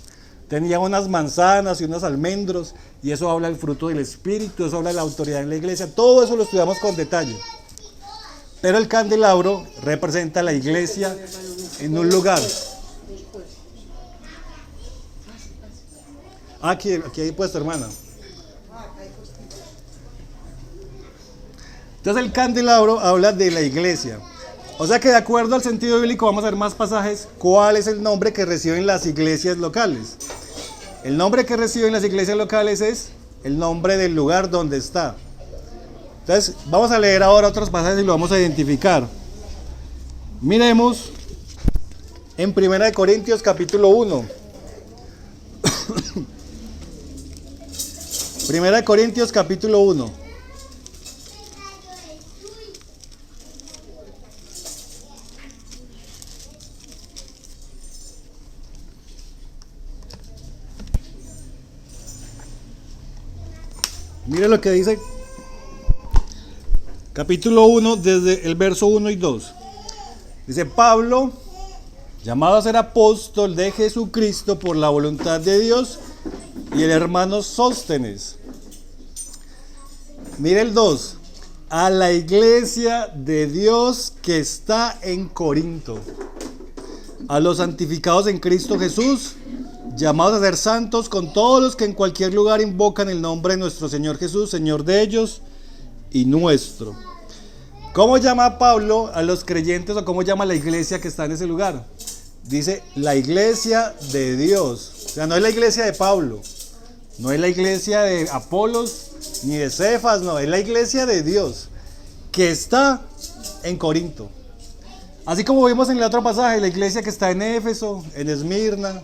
Tenía unas manzanas y unos almendros y eso habla del fruto del Espíritu, eso habla de la autoridad en la iglesia. Todo eso lo estudiamos con detalle. Pero el candelabro representa a la iglesia en un lugar. Aquí hay puesto, hermana. Entonces el candelabro habla de la iglesia. O sea que de acuerdo al sentido bíblico vamos a ver más pasajes. ¿Cuál es el nombre que reciben las iglesias locales? El nombre que reciben las iglesias locales es el nombre del lugar donde está. Entonces vamos a leer ahora otros pasajes y lo vamos a identificar. Miremos en 1 Corintios capítulo 1. 1 Corintios capítulo 1. Mire lo que dice capítulo 1 desde el verso 1 y 2. Dice: Pablo, llamado a ser apóstol de Jesucristo por la voluntad de Dios, y el hermano Sóstenes. Mire el 2. A la iglesia de Dios que está en Corinto, a los santificados en Cristo Jesús, llamados a ser santos, con todos los que en cualquier lugar invocan el nombre de nuestro Señor Jesús, Señor de ellos y nuestro. ¿Cómo llama Pablo a los creyentes o cómo llama a la iglesia que está en ese lugar? Dice la iglesia de Dios. O sea, no es la iglesia de Pablo, no es la iglesia de Apolos ni de Cefas, no, es la iglesia de Dios que está en Corinto. Así como vimos en el otro pasaje, la iglesia que está en Éfeso, en Esmirna,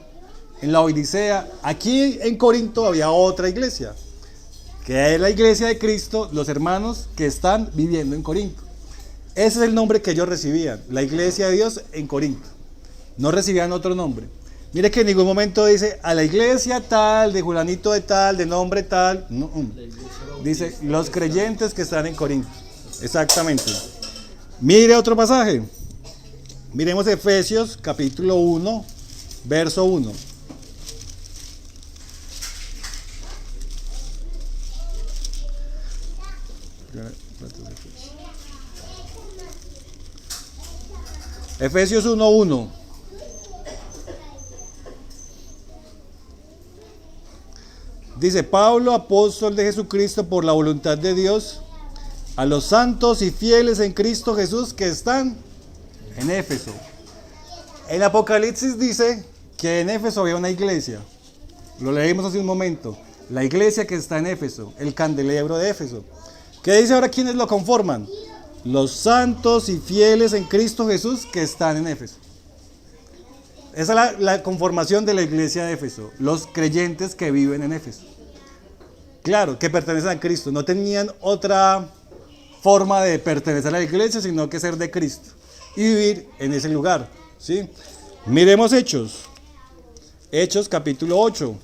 en la Odisea. Aquí en Corinto había otra iglesia, que es la iglesia de Cristo, los hermanos que están viviendo en Corinto. Ese es el nombre que ellos recibían, la iglesia de Dios en Corinto. No recibían otro nombre. Mire que en ningún momento dice a la iglesia tal, de Julanito de tal, de nombre tal. No. Dice los creyentes que están en Corinto. Exactamente. Mire otro pasaje. Miremos Efesios capítulo 1, verso 1. Efesios 1:1. Dice: Pablo, apóstol de Jesucristo por la voluntad de Dios, a los santos y fieles en Cristo Jesús que están en Éfeso. En Apocalipsis dice que en Éfeso había una iglesia. Lo leímos hace un momento. La iglesia que está en Éfeso, el candelabro de Éfeso. ¿Qué dice ahora quiénes lo conforman? Los santos y fieles en Cristo Jesús que están en Éfeso. Esa es la conformación de la iglesia de Éfeso. Los creyentes que viven en Éfeso. Claro, que pertenecen a Cristo. No tenían otra forma de pertenecer a la iglesia, sino que ser de Cristo. Y vivir en ese lugar. ¿Sí? Miremos Hechos. Hechos capítulo 8.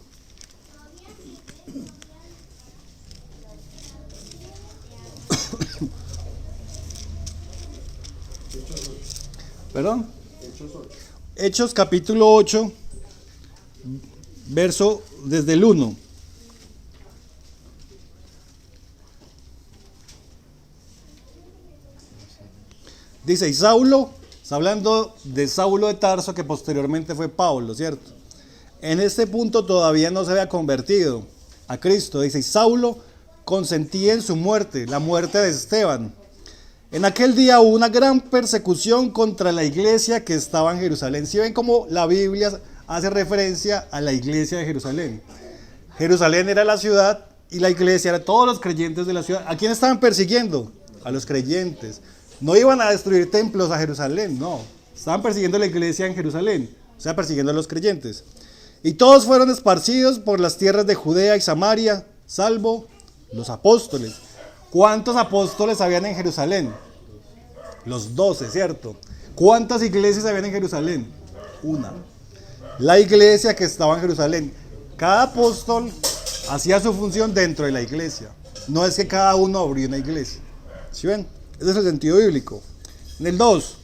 ¿Perdón? Hechos capítulo 8, verso desde el 1. Dice, y Saulo, está hablando de Saulo de Tarso, que posteriormente fue Pablo, ¿cierto? En este punto todavía no se había convertido a Cristo. Dice, y Saulo consentía en su muerte, la muerte de Esteban. En aquel día hubo una gran persecución contra la iglesia que estaba en Jerusalén. ¿Sí ven cómo la Biblia hace referencia a la iglesia de Jerusalén? Jerusalén era la ciudad y la iglesia era todos los creyentes de la ciudad. ¿A quién estaban persiguiendo? A los creyentes. No iban a destruir templos a Jerusalén, no. Estaban persiguiendo a la iglesia en Jerusalén, o sea, persiguiendo a los creyentes. Y todos fueron esparcidos por las tierras de Judea y Samaria, salvo los apóstoles. ¿Cuántos apóstoles habían en Jerusalén? Los 12, ¿cierto? ¿Cuántas iglesias habían en Jerusalén? Una. La iglesia que estaba en Jerusalén. Cada apóstol hacía su función dentro de la iglesia. No es que cada uno abrió una iglesia. ¿Sí ven? Ese es el sentido bíblico. En el 2.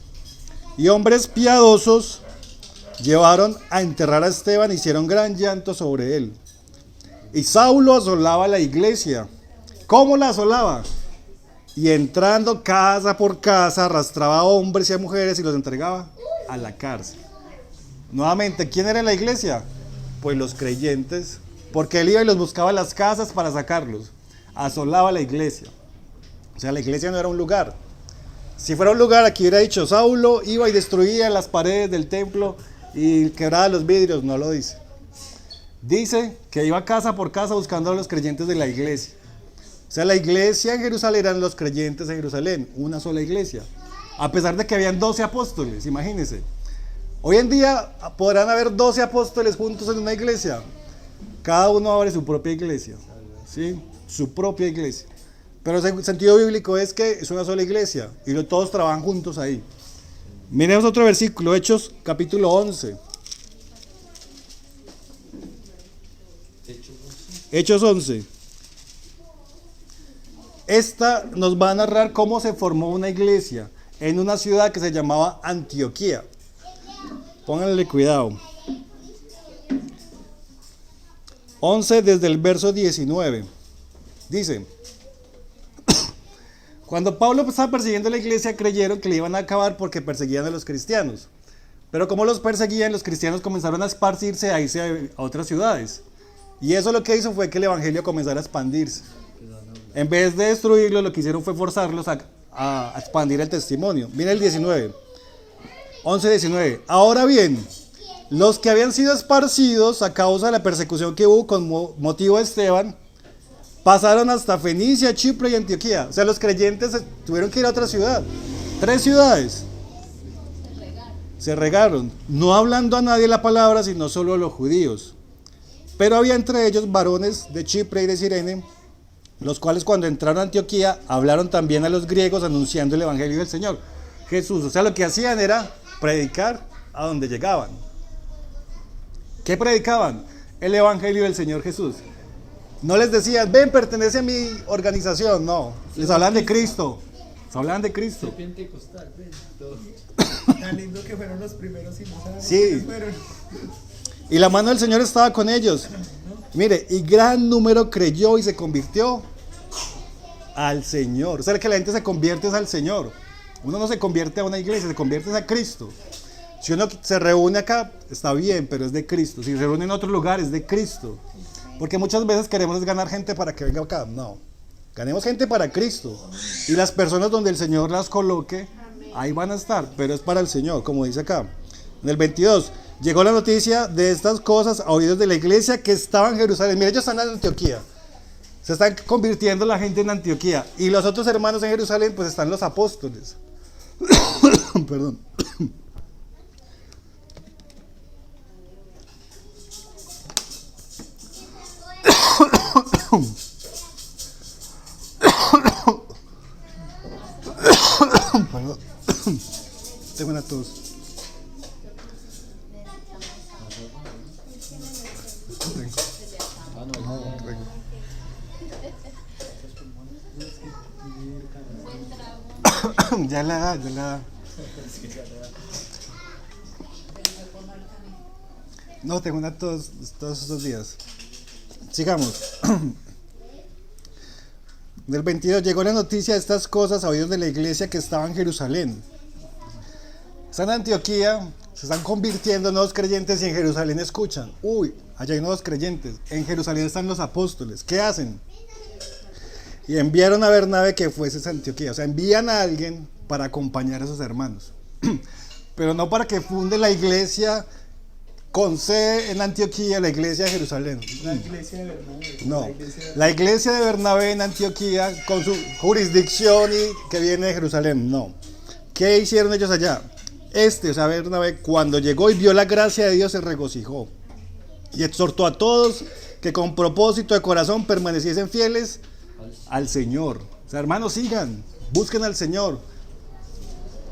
Y hombres piadosos llevaron a enterrar a Esteban, hicieron gran llanto sobre él. Y Saulo asolaba la iglesia. ¿Cómo la asolaba? Y entrando casa por casa, arrastraba a hombres y a mujeres y los entregaba a la cárcel. Nuevamente, ¿quién era en la iglesia? Pues los creyentes, porque él iba y los buscaba en las casas para sacarlos. Asolaba la iglesia. O sea, la iglesia no era un lugar. Si fuera un lugar, aquí hubiera dicho, Saulo iba y destruía las paredes del templo y quebraba los vidrios. No lo dice. Dice que iba casa por casa buscando a los creyentes de la iglesia. O sea, la iglesia en Jerusalén eran los creyentes en Jerusalén, una sola iglesia. A pesar de que habían 12 apóstoles, imagínense. Hoy en día podrán haber 12 apóstoles juntos en una iglesia. Cada uno abre su propia iglesia, ¿sí? Su propia iglesia. Pero el sentido bíblico es que es una sola iglesia y todos trabajan juntos ahí. Miremos otro versículo, Hechos capítulo 11. Hechos 11. Esta nos va a narrar cómo se formó una iglesia en una ciudad que se llamaba Antioquía. Pónganle cuidado. 11 desde el verso 19. Dice, cuando Pablo estaba persiguiendo a la iglesia, creyeron que le iban a acabar porque perseguían a los cristianos. Pero como los perseguían, los cristianos comenzaron a esparcirse, a irse a otras ciudades. Y eso lo que hizo fue que el evangelio comenzara a expandirse. En vez de destruirlo, lo que hicieron fue forzarlos a expandir el testimonio. Mira el 19. 11:19. Ahora bien, los que habían sido esparcidos a causa de la persecución que hubo con motivo de Esteban, pasaron hasta Fenicia, Chipre y Antioquía. O sea, los creyentes tuvieron que ir a otra ciudad. 3 ciudades. Se regaron, no hablando a nadie la palabra, sino solo a los judíos. Pero había entre ellos varones de Chipre y de Cirene, los cuales cuando entraron a Antioquía hablaron también a los griegos anunciando el evangelio del Señor Jesús. O sea, lo que hacían era predicar a donde llegaban. ¿Qué predicaban? El evangelio del Señor Jesús. No les decían, ven, pertenece a mi organización. No, les hablan de Cristo. Les hablan de Cristo. Pentecostal, ven, todo. Tan lindo que fueron los primeros y no sabemos Sí. quiénes fueron. Y la mano del Señor estaba con ellos. Mire, y gran número creyó y se convirtió al Señor. O sea, que la gente se convierte es al Señor. Uno no se convierte a una iglesia, se convierte a Cristo. Si uno se reúne acá, está bien, pero es de Cristo. Si se reúne en otro lugar, es de Cristo. Porque muchas veces queremos ganar gente para que venga acá. No, ganemos gente para Cristo. Y las personas donde el Señor las coloque, ahí van a estar, pero es para el Señor, como dice acá. En el 22, llegó la noticia de estas cosas a oídos de la iglesia que estaba en Jerusalén. Mira, ellos están en Antioquía. Se están convirtiendo la gente en Antioquía. Y los otros hermanos en Jerusalén, pues están los apóstoles. Perdón. Perdón. Tengo una tos. Ya la da, ya la da. No, tengo una tos todos estos días. Sigamos. Del 22, llegó la noticia de estas cosas a oídos de la iglesia que estaba en Jerusalén. Están en Antioquía, se están convirtiendo en nuevos creyentes y en Jerusalén escuchan. Uy, allá hay nuevos creyentes. En Jerusalén están los apóstoles. ¿Qué hacen? Y enviaron a Bernabé que fuese a Antioquía. O sea, envían a alguien para acompañar a esos hermanos. Pero no para que funde la iglesia con sede en Antioquía, la iglesia de Jerusalén. La iglesia de Bernabé. No, la iglesia de Bernabé en Antioquía con su jurisdicción y que viene de Jerusalén. No. ¿Qué hicieron ellos allá? O sea, Bernabé, cuando llegó y vio la gracia de Dios, se regocijó. Y exhortó a todos que con propósito de corazón permaneciesen fieles al Señor. O sea, hermanos, sigan, busquen al Señor.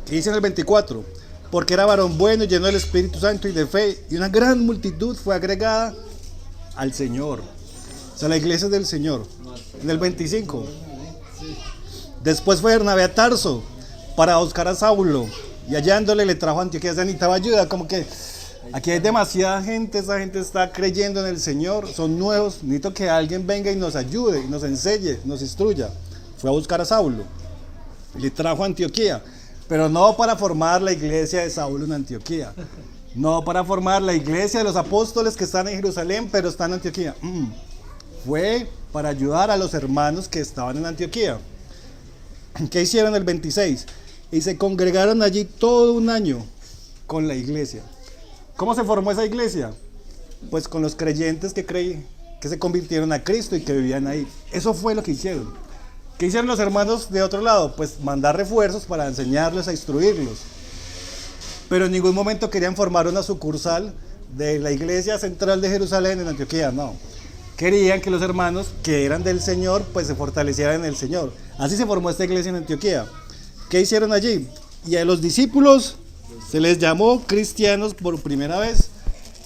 ¿Qué dice en el 24? Porque era varón bueno y lleno del Espíritu Santo y de fe, y una gran multitud fue agregada al Señor. O sea, la iglesia es del Señor. En el 25. Después fue Bernabé a Tarso para buscar a Saulo, y hallándole le trajo a Antioquía. Se necesitaba ayuda, como que aquí hay demasiada gente, esa gente está creyendo en el Señor, son nuevos, necesito que alguien venga y nos ayude, y nos enseñe, nos instruya. Fue a buscar a Saulo, le trajo a Antioquía, pero no para formar la iglesia de Saulo en Antioquía, no para formar la iglesia de los apóstoles que están en Jerusalén, pero están en Antioquía. Fue para ayudar a los hermanos que estaban en Antioquía. ¿Qué hicieron el 26? Y se congregaron allí todo un año con la iglesia. ¿Cómo se formó esa iglesia? Pues con los creyentes que se convirtieron a Cristo y que vivían ahí. Eso fue lo que hicieron. ¿Qué hicieron los hermanos de otro lado? Pues mandar refuerzos para enseñarles a instruirlos. Pero en ningún momento querían formar una sucursal de la iglesia central de Jerusalén en Antioquía, no. Querían que los hermanos que eran del Señor pues se fortalecieran en el Señor. Así se formó esta iglesia en Antioquía. ¿Qué hicieron allí? Y a los discípulos se les llamó cristianos por primera vez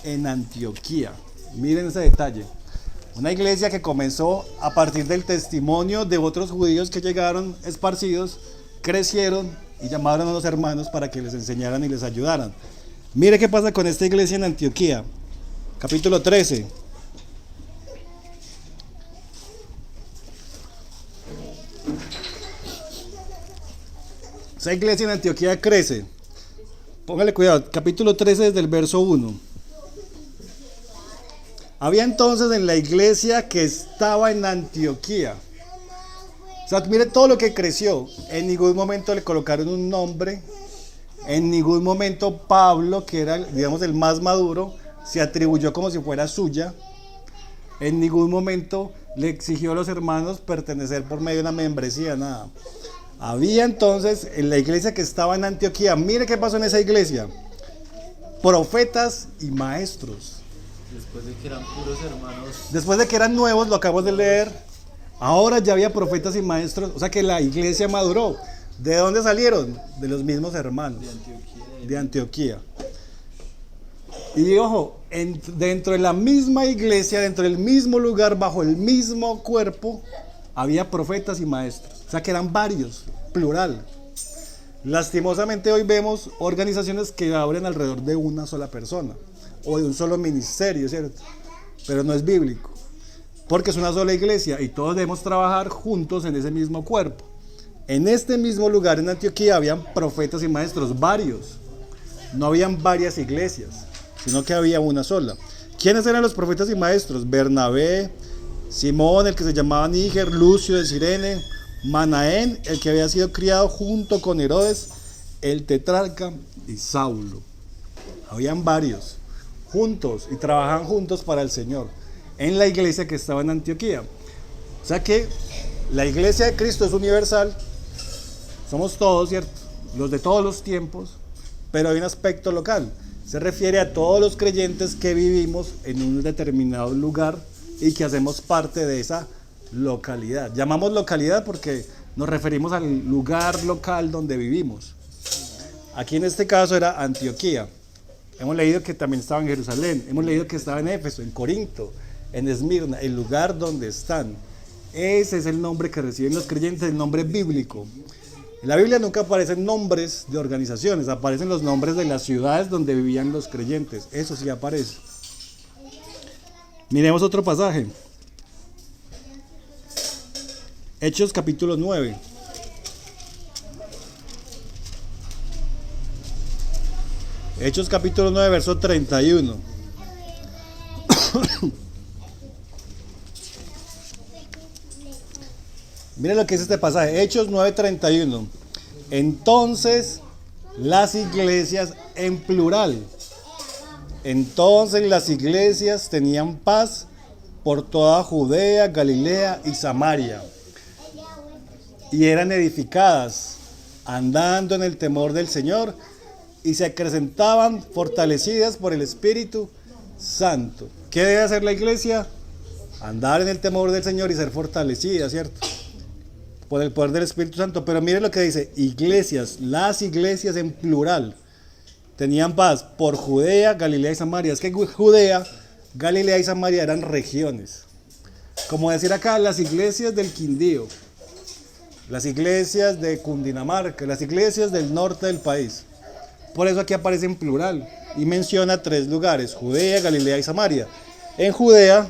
en Antioquía. Miren ese detalle. Una iglesia que comenzó a partir del testimonio de otros judíos que llegaron esparcidos, crecieron y llamaron a los hermanos para que les enseñaran y les ayudaran. Mire qué pasa con esta iglesia en Antioquía. Capítulo 13. Esa iglesia en Antioquía crece. Póngale cuidado, capítulo 13 desde el verso 1. Había entonces en la iglesia que estaba en Antioquía. O sea, mire todo lo que creció. En ningún momento le colocaron un nombre. En ningún momento Pablo, que era, digamos, el más maduro, se atribuyó como si fuera suya. En ningún momento le exigió a los hermanos pertenecer por medio de una membresía, nada. Había entonces en la iglesia que estaba en Antioquía, mire qué pasó en esa iglesia: profetas y maestros. Después de que eran puros hermanos. Después de que eran nuevos, lo acabamos de leer, ahora ya había profetas y maestros, o sea que la iglesia maduró. ¿De dónde salieron? De los mismos hermanos. De Antioquía. Y ojo, dentro de la misma iglesia, dentro del mismo lugar, bajo el mismo cuerpo, había profetas y maestros. O sea que eran varios, plural. Lastimosamente hoy vemos organizaciones que abren alrededor de una sola persona o de un solo ministerio, ¿cierto? Pero no es bíblico, porque es una sola iglesia y todos debemos trabajar juntos en ese mismo cuerpo. En este mismo lugar en Antioquía habían profetas y maestros, varios. No habían varias iglesias, sino que había una sola. ¿Quiénes eran los profetas y maestros? Bernabé, Simón, el que se llamaba Níger, Lucio de Cirene, Manaén, el que había sido criado junto con Herodes, el tetrarca, y Saulo. Habían varios, juntos, y trabajaban juntos para el Señor, en la iglesia que estaba en Antioquía. O sea que la iglesia de Cristo es universal, somos todos, ¿cierto? Los de todos los tiempos, pero hay un aspecto local. Se refiere a todos los creyentes que vivimos en un determinado lugar y que hacemos parte de esa localidad. Llamamos localidad porque nos referimos al lugar local donde vivimos. Aquí en este caso era Antioquía. Hemos leído que también estaba en Jerusalén, hemos leído que estaba en Éfeso, en Corinto, en Esmirna, el lugar donde están. Ese es el nombre que reciben los creyentes, el nombre bíblico. En la Biblia nunca aparecen nombres de organizaciones, aparecen los nombres de las ciudades donde vivían los creyentes. Eso sí aparece. Miremos otro pasaje. Hechos capítulo 9. Hechos capítulo 9, verso 31. Miren lo que dice este pasaje, Hechos 9:31. Entonces las iglesias en plural. Entonces las iglesias tenían paz por toda Judea, Galilea y Samaria. Y eran edificadas, andando en el temor del Señor, y se acrecentaban fortalecidas por el Espíritu Santo. ¿Qué debe hacer la iglesia? Andar en el temor del Señor y ser fortalecida, ¿cierto? Por el poder del Espíritu Santo. Pero miren lo que dice, iglesias, las iglesias en plural, tenían paz por Judea, Galilea y Samaria. Es que Judea, Galilea y Samaria eran regiones. Como decir acá, las iglesias del Quindío, las iglesias de Cundinamarca, las iglesias del norte del país. Por eso aquí aparece en plural y menciona 3 lugares, Judea, Galilea y Samaria. En Judea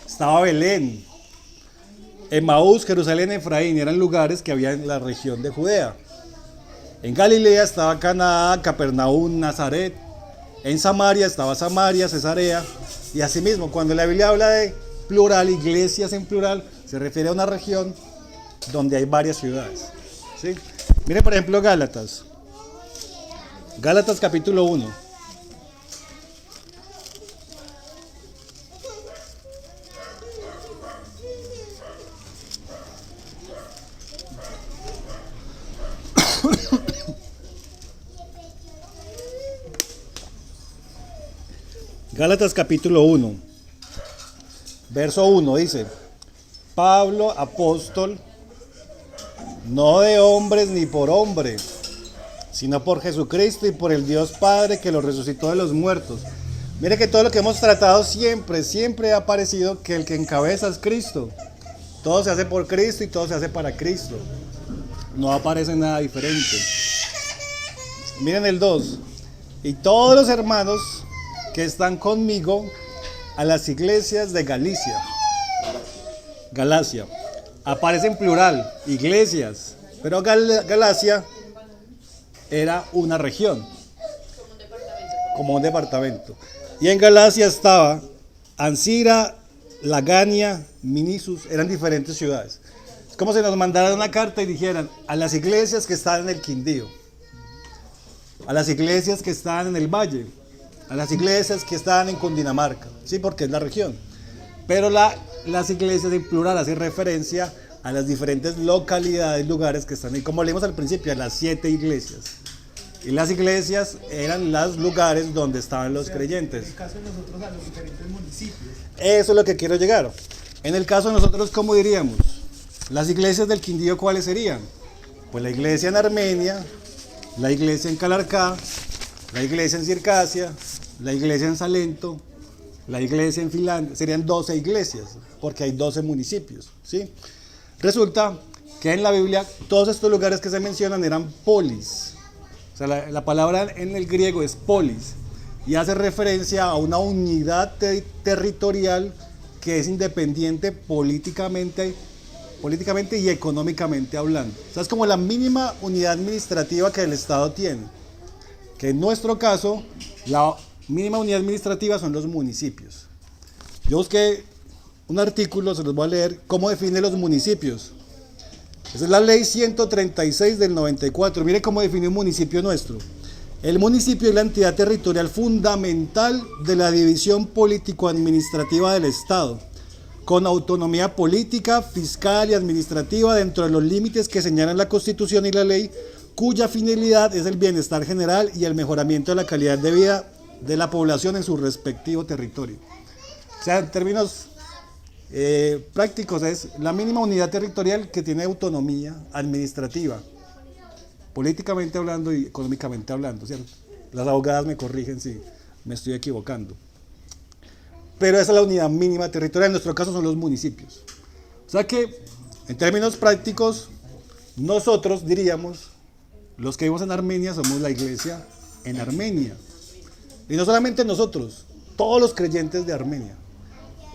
estaba Belén, Emaús, Jerusalén, Efraín, eran lugares que había en la región de Judea. En Galilea estaba Caná, Capernaum, Nazaret. En Samaria estaba Samaria, Cesarea. Y asimismo, cuando la Biblia habla de plural, iglesias en plural, se refiere a una región donde hay varias ciudades. ¿Sí? Miren por ejemplo Gálatas. Gálatas capítulo 1. Gálatas capítulo 1, verso 1 dice, Pablo, apóstol, no de hombres ni por hombre, sino por Jesucristo y por el Dios Padre que lo resucitó de los muertos. Mire que todo lo que hemos tratado siempre ha parecido que el que encabeza es Cristo. Todo se hace por Cristo y todo se hace para Cristo. No aparece nada diferente. Miren el 2. Y todos los hermanos que están conmigo a las iglesias de Galacia. Aparece en plural, iglesias, pero Galacia era una región, como un departamento. Y en Galacia estaba Ancira, Lagania, Minisus, eran diferentes ciudades. Es como si nos mandaran una carta y dijeran a las iglesias que están en el Quindío, a las iglesias que están en el Valle, a las iglesias que están en Cundinamarca, sí, porque es la región. Pero las iglesias en plural hacen referencia a las diferentes localidades, lugares que están ahí. Como leímos al principio, a las 7 iglesias. Y las iglesias eran los lugares donde estaban los creyentes. En el caso de nosotros, a los diferentes municipios. Eso es lo que quiero llegar. En el caso de nosotros, ¿cómo diríamos? Las iglesias del Quindío, ¿cuáles serían? Pues la iglesia en Armenia, la iglesia en Calarcá, la iglesia en Circasia, la iglesia en Salento, la iglesia en Finlandia. Serían 12 iglesias, porque hay 12 municipios, ¿sí? Resulta que en la Biblia todos estos lugares que se mencionan eran polis. O sea, la palabra en el griego es polis y hace referencia a una unidad territorial que es independiente políticamente y económicamente hablando. O sea, es como la mínima unidad administrativa que el Estado tiene. Que en nuestro caso, la mínima unidad administrativa son los municipios. Yo busqué un artículo, se los voy a leer, cómo define los municipios. Esa es la ley 136 del 94. Mire cómo define un municipio nuestro. El municipio es la entidad territorial fundamental de la división político-administrativa del Estado, con autonomía política, fiscal y administrativa dentro de los límites que señalan la Constitución y la ley, cuya finalidad es el bienestar general y el mejoramiento de la calidad de vida de la población en su respectivo territorio. O sea, en términos prácticos, es la mínima unidad territorial que tiene autonomía administrativa, políticamente hablando y económicamente hablando, ¿cierto? Las abogadas me corrigen si me estoy equivocando. Pero esa es la unidad mínima territorial, en nuestro caso son los municipios. O sea que, en términos prácticos, nosotros diríamos, los que vivimos en Armenia, somos la iglesia en Armenia. Y no solamente nosotros, todos los creyentes de Armenia,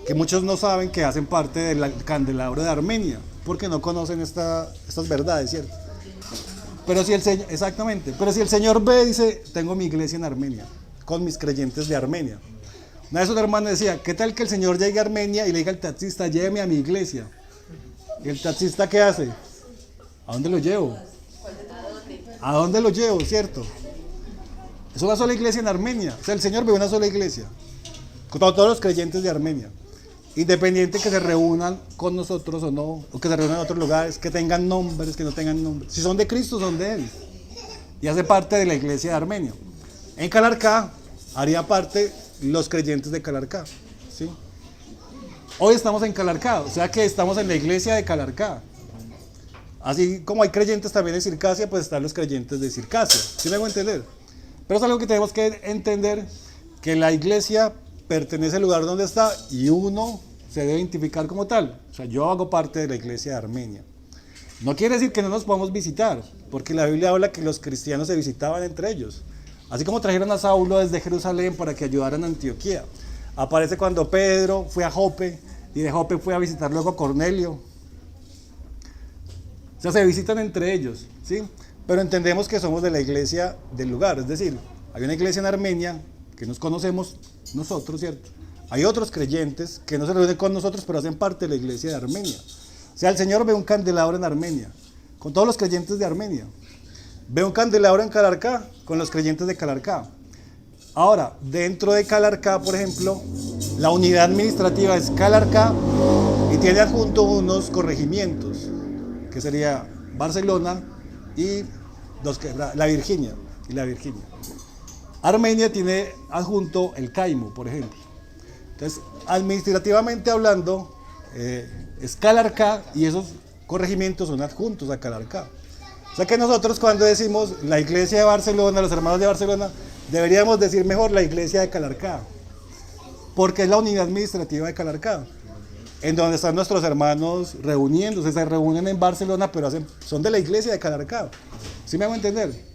que muchos no saben que hacen parte del candelabro de Armenia, porque no conocen estas verdades, ¿cierto? Pero si el Señor, exactamente, pero si el Señor ve, dice, tengo mi iglesia en Armenia, con mis creyentes de Armenia. Una vez una hermana decía, ¿qué tal que el Señor llegue a Armenia y le diga al taxista, lléveme a mi iglesia? ¿Y el taxista qué hace? ¿A dónde lo llevo? ¿A dónde lo llevo, cierto? Es una sola iglesia en Armenia. O sea, el Señor ve una sola iglesia, con todos los creyentes de Armenia. Independiente que se reúnan con nosotros o no, o que se reúnan en otros lugares, que tengan nombres, que no tengan nombres. Si son de Cristo, son de Él. Y hace parte de la iglesia de Armenia. En Calarcá, haría parte los creyentes de Calarcá, ¿sí? Hoy estamos en Calarcá, o sea que estamos en la iglesia de Calarcá. Así como hay creyentes también en Circasia, pues están los creyentes de Circasia. ¿Sí me hago entender? Pero es algo que tenemos que entender, que la iglesia pertenece al lugar donde está y uno se debe identificar como tal. O sea, yo hago parte de la iglesia de Armenia. No quiere decir que no nos podamos visitar, porque la Biblia habla que los cristianos se visitaban entre ellos. Así como trajeron a Saulo desde Jerusalén para que ayudaran a Antioquía. Aparece cuando Pedro fue a Jope y de Jope fue a visitar luego a Cornelio. O sea, se visitan entre ellos, ¿sí? Pero entendemos que somos de la iglesia del lugar. Es decir, hay una iglesia en Armenia que nos conocemos nosotros, ¿cierto? Hay otros creyentes que no se reúnen con nosotros, pero hacen parte de la iglesia de Armenia. O sea, el Señor ve un candelabro en Armenia, con todos los creyentes de Armenia. Ve un candelabro en Calarcá, con los creyentes de Calarcá. Ahora, dentro de Calarcá, por ejemplo, la unidad administrativa es Calarcá y tiene adjunto unos corregimientos, que sería Barcelona y la Virginia. Armenia tiene adjunto el Caimo, por ejemplo. Entonces, administrativamente hablando, es Calarcá y esos corregimientos son adjuntos a Calarcá. O sea que nosotros cuando decimos la iglesia de Barcelona, los hermanos de Barcelona, deberíamos decir mejor la iglesia de Calarcá, porque es la unidad administrativa de Calarcá, en donde están nuestros hermanos reuniéndose, se reúnen en Barcelona, pero son de la iglesia de Calarcá. ¿Sí me hago entender?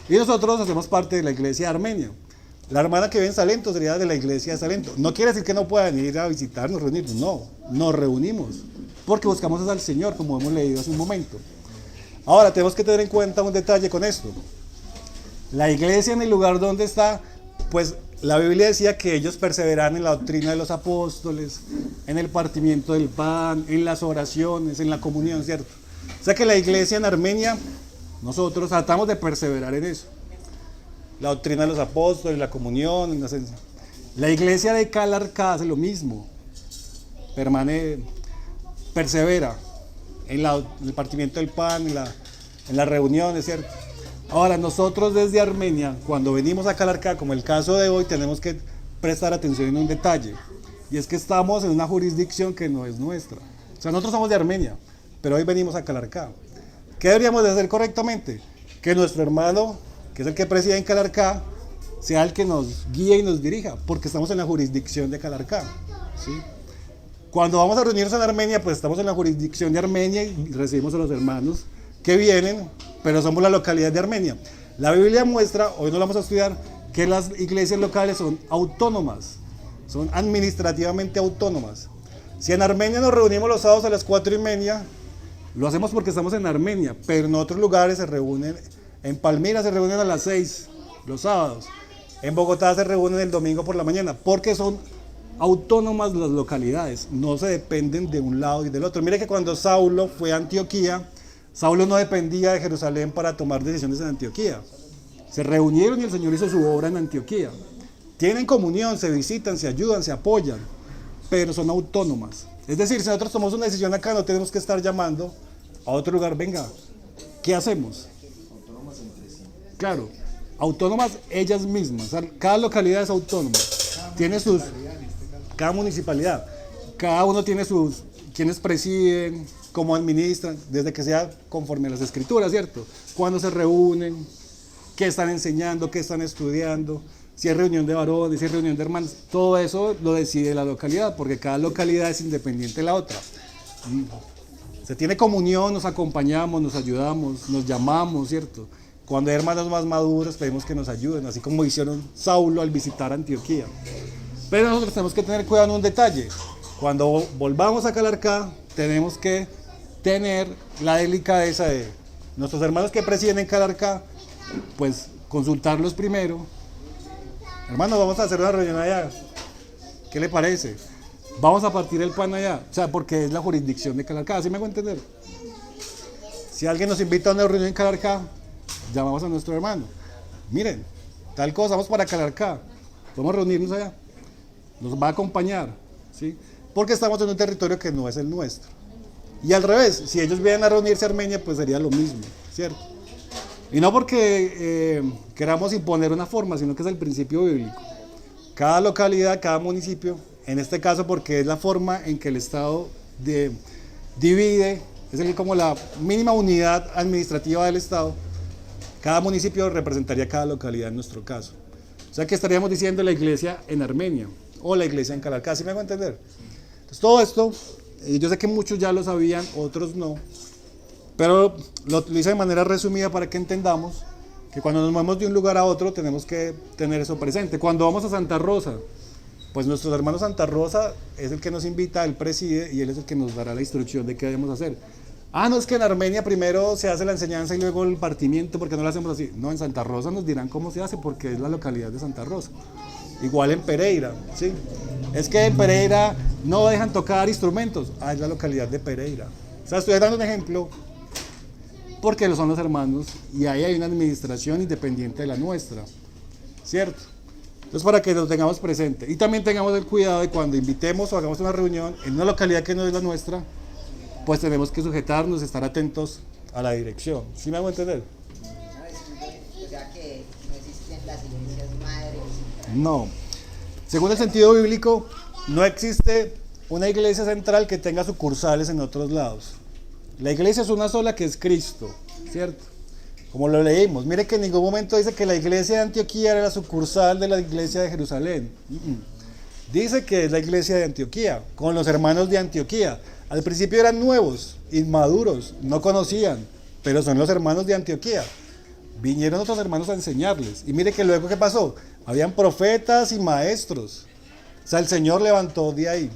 Y nosotros hacemos parte de la iglesia de Armenia. La hermana que vive en Salento sería de la iglesia de Salento. No quiere decir que no puedan ir a visitarnos, reunirnos, no, nos reunimos, porque buscamos al Señor, como hemos leído hace un momento. Ahora, tenemos que tener en cuenta un detalle con esto. La iglesia en el lugar donde está, pues la Biblia decía que ellos perseveraban en la doctrina de los apóstoles, en el partimiento del pan, en las oraciones, en la comunión, ¿cierto? O sea que la iglesia en Armenia, nosotros tratamos de perseverar en eso. La doctrina de los apóstoles, la comunión, en la iglesia de Calarcá hace lo mismo. Persevera en el partimiento del pan, en las reuniones, ¿cierto? Ahora, nosotros desde Armenia, cuando venimos a Calarcá, como el caso de hoy, tenemos que prestar atención en un detalle. Y es que estamos en una jurisdicción que no es nuestra. O sea, nosotros somos de Armenia, pero hoy venimos a Calarcá. ¿Qué deberíamos de hacer correctamente? Que nuestro hermano, que es el que preside en Calarcá, sea el que nos guíe y nos dirija, porque estamos en la jurisdicción de Calarcá, ¿sí? Cuando vamos a reunirnos en Armenia, pues estamos en la jurisdicción de Armenia y recibimos a los hermanos que vienen, pero somos la localidad de Armenia. La Biblia muestra, hoy no lo vamos a estudiar, que las iglesias locales son autónomas, son administrativamente autónomas. Si en Armenia nos reunimos los sábados a las 4:30, lo hacemos porque estamos en Armenia, pero en otros lugares se reúnen, en Palmira se reúnen a las 6 los sábados, en Bogotá se reúnen el domingo por la mañana, porque son autónomas las localidades, no se dependen de un lado y del otro. Mire que cuando Saulo fue a Antioquía, Saulo no dependía de Jerusalén para tomar decisiones en Antioquía, Se reunieron y el Señor hizo su obra en Antioquía. Tienen comunión, se visitan, se ayudan, se apoyan, pero son autónomas. Es decir, si nosotros tomamos una decisión acá, no tenemos que estar llamando a otro lugar. Venga, ¿qué hacemos? Claro, autónomas ellas mismas. O sea, cada localidad es autónoma. Tiene sus, cada municipalidad, cada uno tiene sus, quienes presiden, cómo administran, desde que sea conforme a las escrituras, ¿cierto? Cuándo se reúnen, qué están enseñando, qué están estudiando, si es reunión de varones, si es reunión de hermanos, todo eso lo decide la localidad, porque cada localidad es independiente de la otra. Se tiene comunión, nos acompañamos, nos ayudamos, nos llamamos, ¿cierto? Cuando hay hermanos más maduros, pedimos que nos ayuden, así como hicieron Saulo al visitar Antioquía. Pero nosotros tenemos que tener cuidado en un detalle. Cuando volvamos a Calarcá, tenemos que tener la delicadeza de nuestros hermanos que presiden en Calarcá, pues consultarlos primero. Hermano, vamos a hacer una reunión allá. ¿Qué le parece? Vamos a partir el pan allá. O sea, porque es la jurisdicción de Calarcá, ¿sí me hago entender? Si alguien nos invita a una reunión en Calarcá, llamamos a nuestro hermano. Miren, tal cosa, vamos para Calarcá. Vamos a reunirnos allá. Nos va a acompañar, ¿sí? Porque estamos en un territorio que no es el nuestro. Y al revés, si ellos vienen a reunirse a Armenia, pues sería lo mismo, ¿cierto? Y no porque queramos imponer una forma, sino que es el principio bíblico. Cada localidad, cada municipio, en este caso porque es la forma en que el Estado divide, es como la mínima unidad administrativa del Estado, cada municipio representaría cada localidad en nuestro caso. O sea que estaríamos diciendo la iglesia en Armenia o la iglesia en Calarcá, ¿sí me hago entender? Entonces todo esto, yo sé que muchos ya lo sabían, otros no, pero lo hice de manera resumida para que entendamos que cuando nos movemos de un lugar a otro tenemos que tener eso presente. Cuando vamos a Santa Rosa, pues nuestro hermano Santa Rosa es el que nos invita, él preside y él es el que nos dará la instrucción de qué debemos hacer. Ah, no, es que en Armenia primero se hace la enseñanza y luego el partimiento, porque no lo hacemos así. No, en Santa Rosa nos dirán cómo se hace porque es la localidad de Santa Rosa. Igual en Pereira, ¿sí? Es que en Pereira no dejan tocar instrumentos. Ah, es la localidad de Pereira. O sea, estoy dando un ejemplo porque son los hermanos y ahí hay una administración independiente de la nuestra, ¿cierto? Entonces, para que lo tengamos presente. Y también tengamos el cuidado de cuando invitemos o hagamos una reunión en una localidad que no es la nuestra, pues tenemos que sujetarnos, estar atentos a la dirección. ¿Sí me hago entender? O sea que no existen las iglesias madres. No. Según el sentido bíblico, no existe una iglesia central que tenga sucursales en otros lados. La iglesia es una sola que es Cristo, ¿cierto? Como lo leímos. Mire que en ningún momento dice que la iglesia de Antioquía era la sucursal de la iglesia de Jerusalén. Dice que es la iglesia de Antioquía, con los hermanos de Antioquía. Al principio eran nuevos, inmaduros, no conocían, pero son los hermanos de Antioquía. Vinieron otros hermanos a enseñarles. Y mire que luego, ¿qué pasó? Habían profetas y maestros. O sea, el Señor levantó de ahí.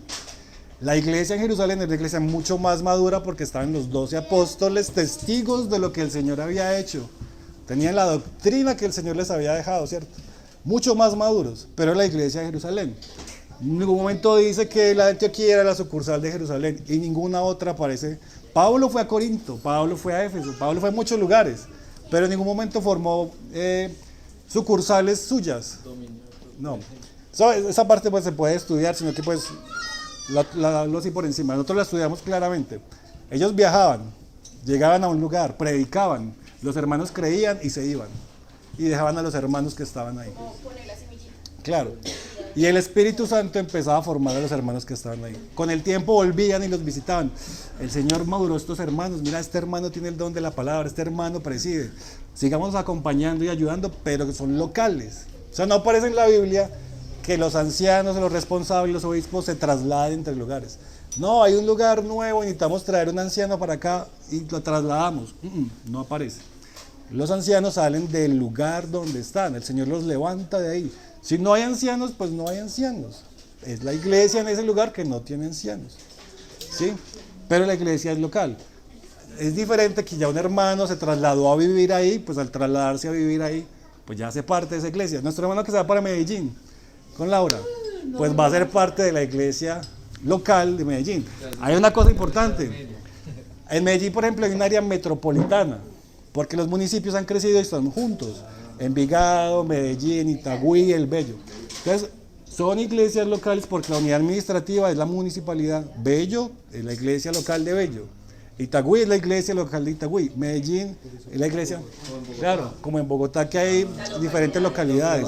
La iglesia en Jerusalén es la iglesia mucho más madura porque estaban los 12 apóstoles testigos de lo que el Señor había hecho. Tenían la doctrina que el Señor les había dejado, ¿cierto? Mucho más maduros, pero la iglesia de Jerusalén. En ningún momento dice que la de Antioquía era la sucursal de Jerusalén y ninguna otra aparece. Pablo fue a Corinto, Pablo fue a Éfeso, Pablo fue a muchos lugares, pero en ningún momento formó sucursales suyas. No. Esa parte pues se puede estudiar, sino que pues lo así por encima. Nosotros la estudiamos claramente. Ellos viajaban, llegaban a un lugar, predicaban, los hermanos creían y se iban. Y dejaban a los hermanos que estaban ahí. Poner la semillita. Claro. Y el Espíritu Santo empezaba a formar a los hermanos que estaban ahí. Con el tiempo volvían y los visitaban. El Señor maduró estos hermanos. Mira, este hermano tiene el don de la palabra, este hermano preside. Sigamos acompañando y ayudando, pero que son locales. O sea, no aparece en la Biblia que los ancianos, los responsables, los obispos se trasladen entre lugares. No, hay un lugar nuevo y necesitamos traer un anciano para acá y lo trasladamos. No aparece. Los ancianos salen del lugar donde están. El Señor los levanta de ahí. Si no hay ancianos, pues no hay ancianos. Es la iglesia en ese lugar que no tiene ancianos. ¿Sí? Pero la iglesia es local. Es diferente que ya un hermano se trasladó a vivir ahí, pues al trasladarse a vivir ahí, pues ya hace parte de esa iglesia. Nuestro hermano que se va para Medellín con Laura, pues va a ser parte de la iglesia local de Medellín. Hay una cosa importante. En Medellín, por ejemplo, hay un área metropolitana, porque los municipios han crecido y están juntos. Envigado, Medellín, Itagüí, El Bello. Entonces, son iglesias locales porque la unidad administrativa es la municipalidad. Bello es la iglesia local de Bello. Itagüí es la iglesia local de Itagüí. Medellín es la iglesia. Claro, como en Bogotá que hay diferentes localidades.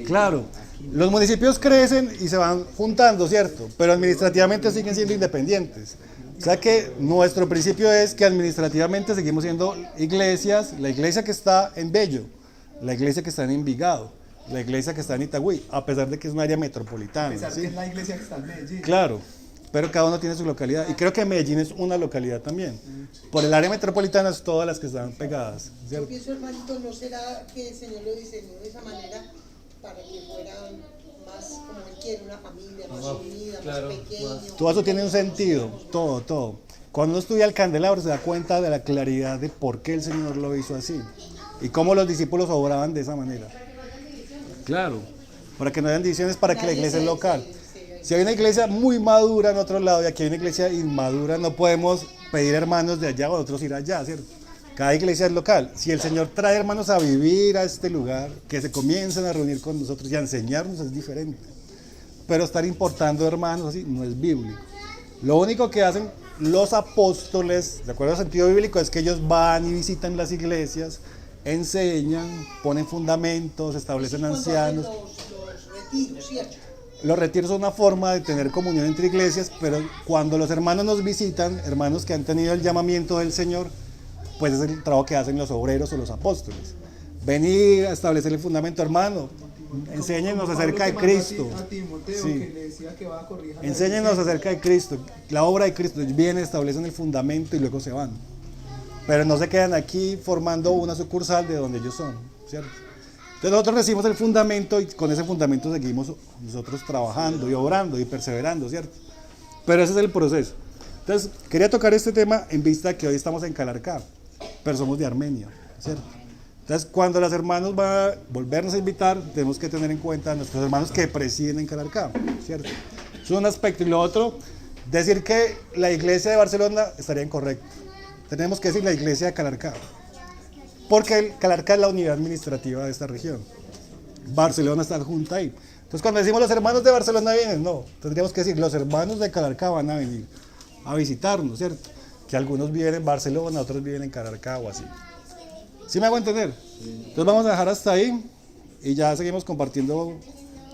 Claro, los municipios crecen y se van juntando, ¿cierto? Pero administrativamente siguen siendo independientes. O sea que nuestro principio es que administrativamente seguimos siendo iglesias, la iglesia que está en Bello, la iglesia que está en Envigado, la iglesia que está en Itagüí, a pesar de que es un área A metropolitana. pesar ¿sí? que es la iglesia que está en Medellín. Claro, pero cada uno tiene su localidad. Y creo que Medellín es una localidad también. Por el área metropolitana es todas las que están pegadas, Yo ¿cierto? pienso, hermanito, ¿no será que el Señor lo diseñó de esa manera para que fuera más como Él quiere, una familia más unida, claro, más pequeño? Todo eso tiene un sentido, todo. Cuando uno estudia el candelabro se da cuenta de la claridad de por qué el Señor lo hizo así y cómo los discípulos obraban de esa manera. Claro, para que no hayan divisiones, para que la iglesia es local. Si hay una iglesia muy madura en otro lado y aquí hay una iglesia inmadura, no podemos pedir hermanos de allá o nosotros ir allá, ¿cierto? Cada iglesia es local. Si el Señor trae hermanos a vivir a este lugar, que se comiencen a reunir con nosotros y a enseñarnos es diferente. Pero estar importando hermanos así no es bíblico. Lo único que hacen los apóstoles, de acuerdo al sentido bíblico, es que ellos van y visitan las iglesias, enseñan, ponen fundamentos, establecen Cuando hacen ancianos. los retiros, ¿cierto? Los retiros son una forma de tener comunión entre iglesias, pero cuando los hermanos nos visitan, hermanos que han tenido el llamamiento del Señor, pues es el trabajo que hacen los obreros o los apóstoles. Venir a establecer el fundamento, hermano, enséñenos Como acerca de Pablo que mandó Cristo. A Timoteo, Sí. que le decía que va a corregir. Enséñenos acerca de Cristo, la obra de Cristo. Ellos vienen, establecen el fundamento y luego se van. Pero no se quedan aquí formando una sucursal de donde ellos son, ¿cierto? Entonces nosotros recibimos el fundamento y con ese fundamento seguimos nosotros trabajando y obrando y perseverando, ¿cierto? Pero ese es el proceso. Entonces quería tocar este tema en vista de que hoy estamos en Calarcá, pero somos de Armenia, ¿cierto? Entonces cuando los hermanos van a volvernos a invitar, tenemos que tener en cuenta a nuestros hermanos que presiden en Calarcá, ¿cierto? Es un aspecto. Y lo otro, decir que la iglesia de Barcelona estaría incorrecto. Tenemos que decir la iglesia de Calarcá. Porque Calarcá es la unidad administrativa de esta región. Barcelona está junta ahí. Entonces cuando decimos los hermanos de Barcelona vienen, no. Tendríamos que decir los hermanos de Calarcá van a venir a visitarnos, ¿cierto? Que algunos viven en Barcelona, otros viven en Calarcá o así. ¿Sí me hago entender? Entonces vamos a dejar hasta ahí y ya seguimos compartiendo